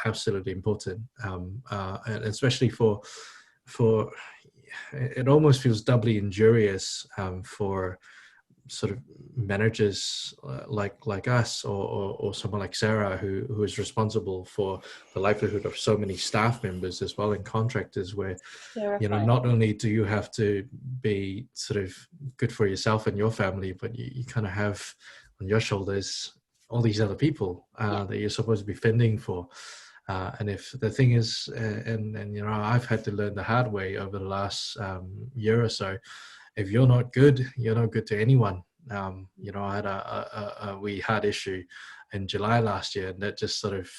important, and especially for it almost feels doubly injurious for sort of managers like us, or someone like Sarah, who is responsible for the livelihood of so many staff members as well, and contractors, where you know, not only do you have to be sort of good for yourself and your family, but you kind of have on your shoulders all these other people that you're supposed to be fending for. And if the thing is, and you know, I've had to learn the hard way over the last year or so, if you're not good, you're not good to anyone. You know, I had a wee heart issue in July last year, and that just sort of,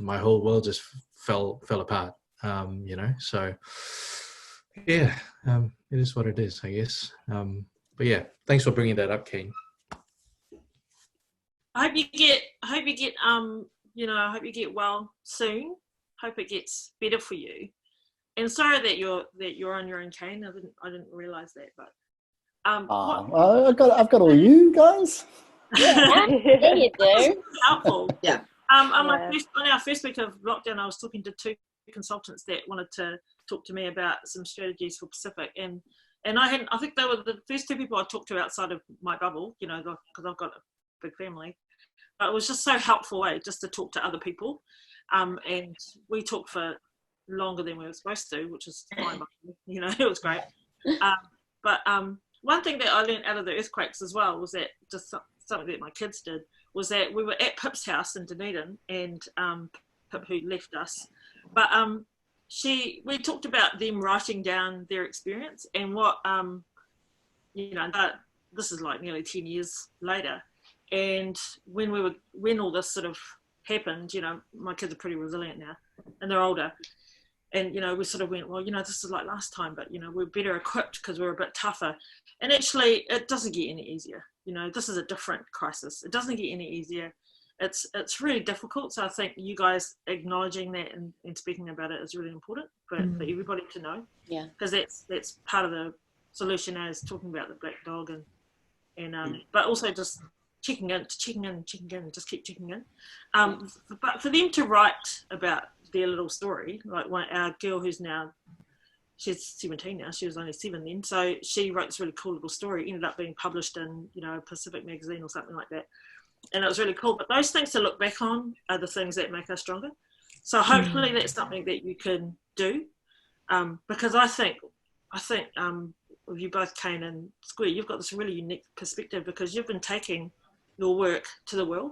my whole world just fell apart. You know, so yeah, it is what it is, I guess. But yeah, thanks for bringing that up, Kane. I hope you get you know, I hope you get well soon. Hope it gets better for you. And sorry that you're on your own, Kane. I didn't realise that, but I've got all you guys. Yeah, you do. Helpful. Yeah. On our first week of lockdown, I was talking to 2 consultants that wanted to talk to me about some strategies for Pacific, and I think they were the first 2 people I talked to outside of my bubble, you know, because I've got a big family. But it was just so helpful, just to talk to other people, and we talked for longer than we were supposed to, which is fine. You know, it was great. But one thing that I learned out of the earthquakes as well was that, just something that my kids did, was that we were at Pip's house in Dunedin, and Pip, who left us, but we talked about them writing down their experience, and what you know, this is like nearly 10 years later, and when all this sort of happened, you know, my kids are pretty resilient now, and they're older. And, you know, we sort of went, well, you know, this is like last time, but, you know, we're better equipped because we're a bit tougher. And actually, it doesn't get any easier. You know, this is a different crisis. It doesn't get any easier. It's really difficult. So I think you guys acknowledging that and speaking about it is really important for everybody to know. Yeah. Because that's part of the solution, as talking about the black dog, and but also just checking in, just keep checking in. But for them to write about their little story, like our girl who's now, she's 17 now, she was only 7 then, so she wrote this really cool little story, ended up being published in, you know, Pacific magazine or something like that, and it was really cool. But those things to look back on are the things that make us stronger. So hopefully that's something that you can do, because I think with you both, Kane and Square, you've got this really unique perspective, because you've been taking your work to the world,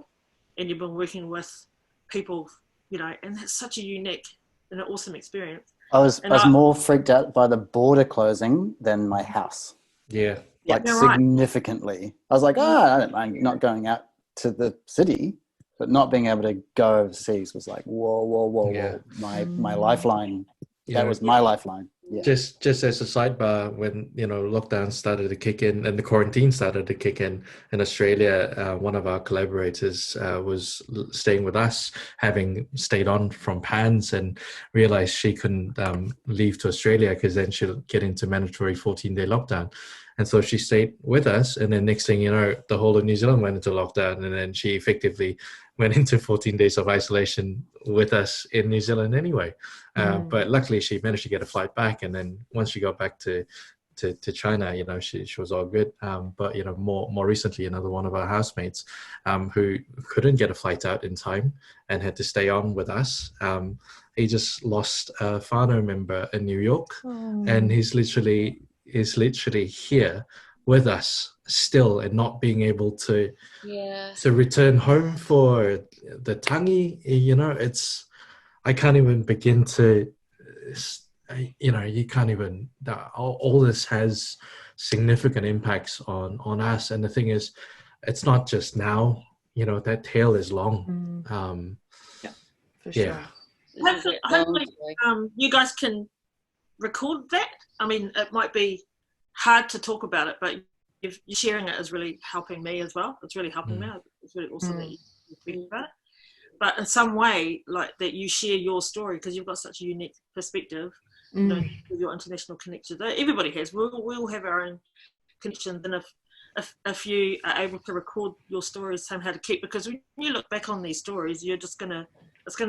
and you've been working with people, you know, and that's such a unique and an awesome experience. I was more freaked out by the border closing than my house. Yeah. Like significantly. Right. I was like, I don't mind not going out to the city, but not being able to go overseas was like, whoa. My lifeline. That was my lifeline. Yeah. Just as a sidebar, when, you know, lockdown started to kick in and the quarantine started to kick in Australia, one of our collaborators was staying with us, having stayed on from PANS, and realized she couldn't leave to Australia because then she'll get into mandatory 14-day lockdown. And so she stayed with us, and then next thing you know, the whole of New Zealand went into lockdown, and then she effectively went into 14 days of isolation with us in New Zealand anyway. But luckily she managed to get a flight back, and then once she got back to China, you know, she was all good. But, you know, more recently, another one of our housemates who couldn't get a flight out in time and had to stay on with us, he just lost a whānau member in New York, and he's literally is literally here with us still and not being able to return home for the tangi, I can't even begin to, you can't even, all this has significant impacts on us. And the thing is, it's not just now, that tail is long. For sure. Hopefully, you guys can record that. I mean, it might be hard to talk about it, but you're sharing it is really helping me as well. It's really helping me. It's really awesome that you speak about it. But in some way, like that, you share your story because you've got such a unique perspective. With your international connections. Everybody has. We all have our own connections, and if you are able to record your stories somehow to keep, because when you look back on these stories, it's gonna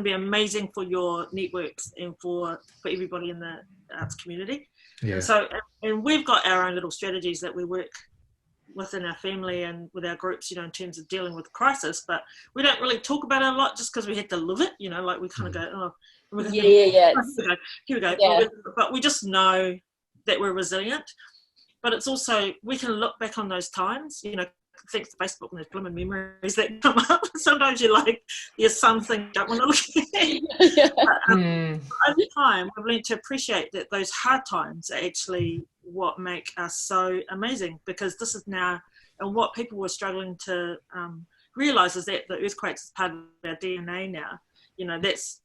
be amazing for your networks and for everybody in the arts community. Yeah. So, and we've got our own little strategies that we work within our family and with our groups, in terms of dealing with crisis, but we don't really talk about it a lot just because we had to live it, like we kind of go, oh, here we go. Yeah. But we just know that we're resilient. But it's also, we can look back on those times, thanks to Facebook and those blooming memories that come up. Sometimes you're like, there's something you don't want to look at. Over time, I've learned to appreciate that those hard times are actually what make us so amazing, because this is now, and what people were struggling to realise is that the earthquakes is part of our DNA now. That's,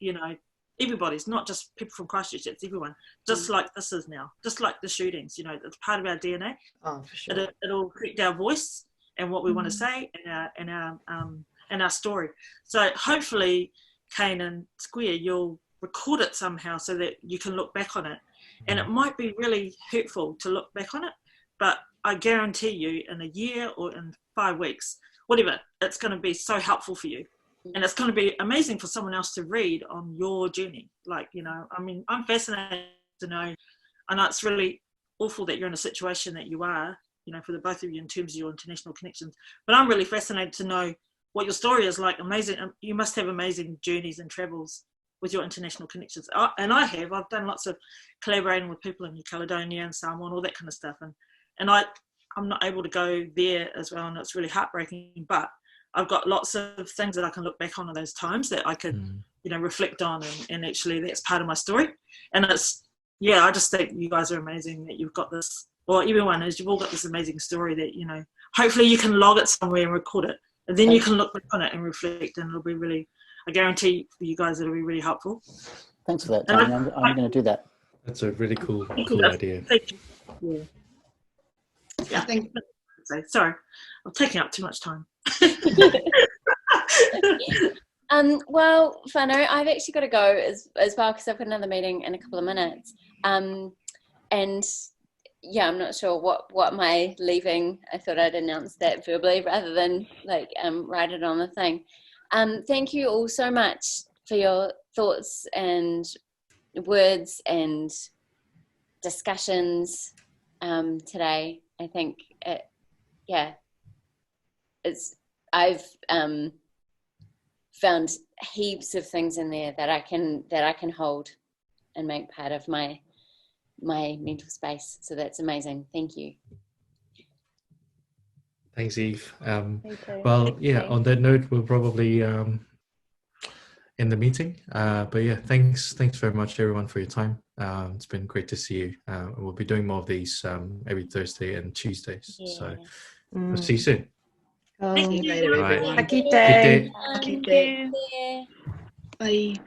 everybody's, not just people from Christchurch, it's everyone. Just like this is now, just like the shootings, it's part of our DNA. Oh, for sure. It'll affect our voice and what we want to say and our story. So hopefully, Kane and Square, you'll record it somehow so that you can look back on it. And it might be really hurtful to look back on it, but I guarantee you in a year or in 5 weeks, whatever, it's going to be so helpful for you. And it's going to be amazing for someone else to read on your journey. I'm fascinated to know. I know it's really awful that you're in a situation that you are, for the both of you in terms of your international connections. But I'm really fascinated to know what your story is like. Amazing. You must have amazing journeys and travels with your international connections. And I've done lots of collaborating with people in New Caledonia and Samoa and all that kind of stuff. And I'm not able to go there as well. And it's really heartbreaking, but I've got lots of things that I can look back on those times that I could, reflect on, and actually that's part of my story. And it's, I just think you guys are amazing that you've got this, or everyone is, you've all got this amazing story that, hopefully you can log it somewhere and record it, and then you can look back on it and reflect, and it'll be really, I guarantee for you guys it'll be really helpful. Thanks for that, Tanya. I'm going to do that. That's a really cool idea. Thank you. Yeah. I think. Sorry, I'm taking up too much time. Well, Whānau, I've actually got to go as well because I've got another meeting in a couple of minutes. And I'm not sure what my leaving. I thought I'd announce that verbally rather than write it on the thing. Thank you all so much for your thoughts and words and discussions today. I think I've found heaps of things in there that I can hold and make part of my mental space. So that's amazing. Thank you. Thanks, Eve. Well, on that note, we'll probably end the meeting. But thanks very much, everyone, for your time. It's been great to see you. We'll be doing more of these every Thursday and Tuesdays. Yeah. So we'll see you soon. Thank you. Later, everyone. Good day. Good day. Bye.